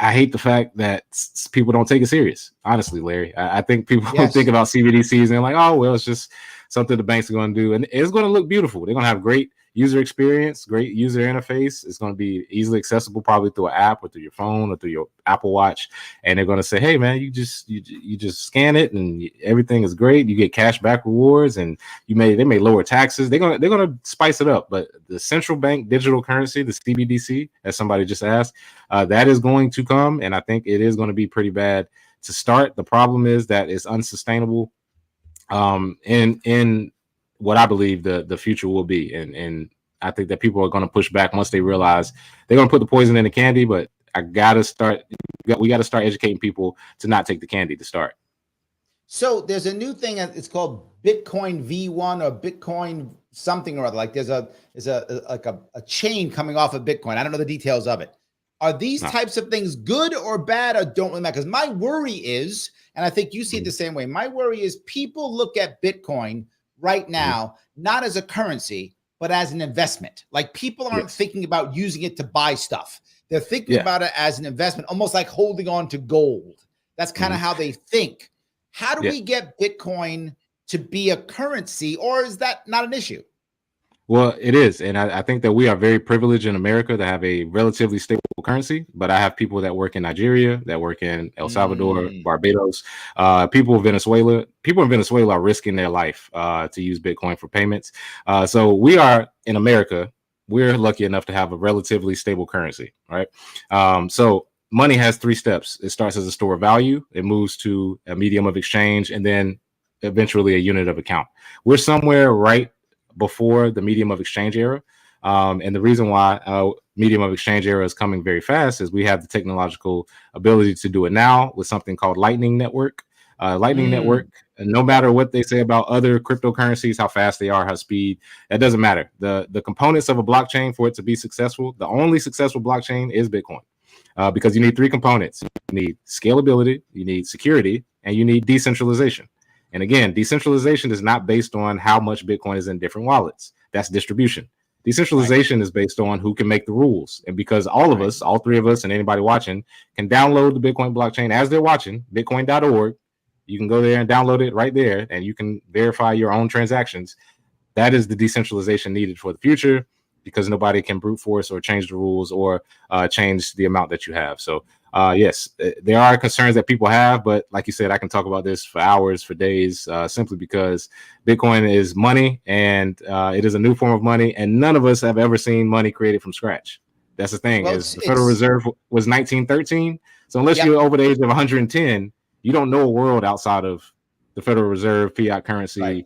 I hate the fact that people don't take it serious. Honestly, Larry, I think people think about CBDCs and they're like, oh well, it's just something the banks are going to do, and it's going to look beautiful. They're going to have great user experience, great user interface. It's going to be easily accessible, probably through an app or through your phone or through your Apple Watch. And they're going to say, hey man, you just scan it and everything is great. You get cash back rewards, and they may lower taxes. They're going to spice it up. But the central bank digital currency, the CBDC, as somebody just asked, that is going to come, and I think it is going to be pretty bad to start. The problem is that it's unsustainable in what I believe the future will be. And I think that people are going to push back once they realize they're going to put the poison in the candy, but we got to start educating people to not take the candy to start. So there's a new thing. It's called Bitcoin V1 or Bitcoin something or other. Like there's a chain coming off of Bitcoin. I don't know the details of it. Are these types of things good or bad or don't really matter? Because my worry is, and I think you see it the same way, my worry is people look at Bitcoin right now, not as a currency, but as an investment. Like people aren't thinking about using it to buy stuff. They're thinking about it as an investment, almost like holding on to gold. That's kind of how they think. How do we get Bitcoin to be a currency, or is that not an issue? Well, it is. And I think that we are very privileged in America to have a relatively stable currency. But I have people that work in Nigeria, that work in El Salvador, Barbados, people in Venezuela. People in Venezuela are risking their life to use Bitcoin for payments. So we are in America. We're lucky enough to have a relatively stable currency, right? So money has 3 steps. It starts as a store of value. It moves to a medium of exchange, and then eventually a unit of account. We're somewhere right before the medium of exchange era. And the reason why medium of exchange era is coming very fast is we have the technological ability to do it now with something called Lightning Network. Lightning Network, no matter what they say about other cryptocurrencies, how fast they are, how speed, that doesn't matter. The components of a blockchain for it to be successful, the only successful blockchain is Bitcoin. Because you need 3 components. You need scalability, you need security, and you need decentralization. And again, decentralization is not based on how much Bitcoin is in different wallets. That's distribution. Decentralization is based on who can make the rules. And because all of us, all 3 of us and anybody watching can download the Bitcoin blockchain as they're watching, bitcoin.org. You can go there and download it right there, and you can verify your own transactions. That is the decentralization needed for the future, because nobody can brute force or change the rules or change the amount that you have. So yes, there are concerns that people have, but like you said, I can talk about this for hours, for days, simply because Bitcoin is money, and it is a new form of money, and none of us have ever seen money created from scratch. That's the thing. The Federal Reserve was 1913. So unless you're over the age of 110, you don't know a world outside of the Federal Reserve fiat currency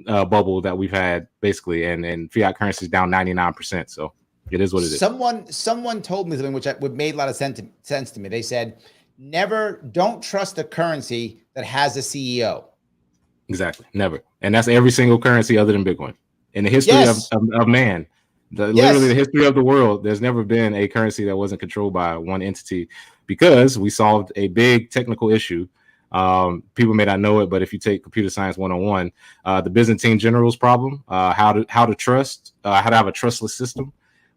bubble that we've had, basically, and fiat currency is down 99%. So it is what it is. Someone told me something which made a lot of sense to me. They said, don't trust a currency that has a CEO. Exactly. Never. And that's every single currency other than Bitcoin. In the history of man, literally the history of the world, there's never been a currency that wasn't controlled by one entity, because we solved a big technical issue. People may not know it, but if you take computer science 101, the Byzantine generals problem, how to have a trustless system,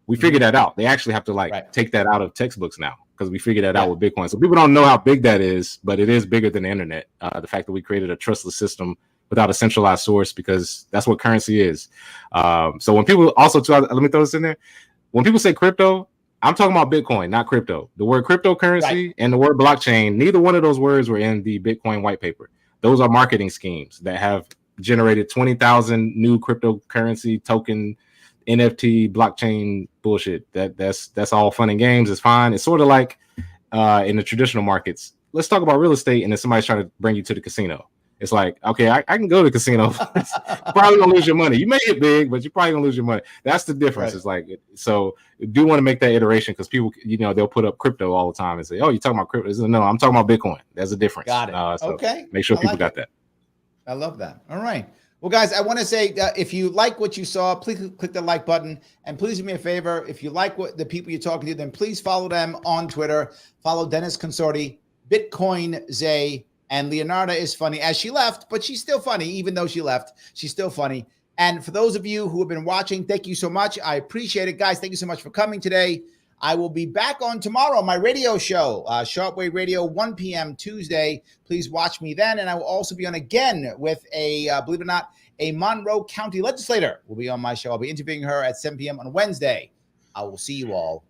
we figured that out. They actually have to take that out of textbooks now, because we figured that out with Bitcoin. So people don't know how big that is, but it is bigger than the internet. The fact that we created a trustless system without a centralized source, because that's what currency is. So when people also, let me throw this in there. When people say crypto, I'm talking about Bitcoin, not crypto. The word cryptocurrency and the word blockchain, neither one of those words were in the Bitcoin white paper. Those are marketing schemes that have generated 20,000 new cryptocurrency token NFT blockchain bullshit. That's all fun and games. It's fine. It's sort of like in the traditional markets. Let's talk about real estate, and then somebody's trying to bring you to the casino. It's like, okay, I can go to the casino. Probably gonna lose your money. You made it big, but you're probably gonna lose your money. That's the difference. Right. It's like, so do want to make that iteration, because people, they'll put up crypto all the time and say, "Oh, you're talking about crypto?" No, I'm talking about Bitcoin. There's a difference. Got it. So okay. Make sure people got that. I love that. All right. Well, guys, I want to say if you like what you saw, please click the like button, and please do me a favor. If you like what the people you're talking to, then please follow them on Twitter. Follow Dennis Consorte, Bitcoin Zay. And Leonarda is funny, as she left, but she's still funny. Even though she left, she's still funny. And for those of you who have been watching, thank you so much. I appreciate it. Guys, thank you so much for coming today. I will be back on tomorrow, my radio show, Sharpe Wave Radio, 1 p.m. Tuesday. Please watch me then. And I will also be on again with believe it or not, a Monroe County legislator will be on my show. I'll be interviewing her at 7 p.m. on Wednesday. I will see you all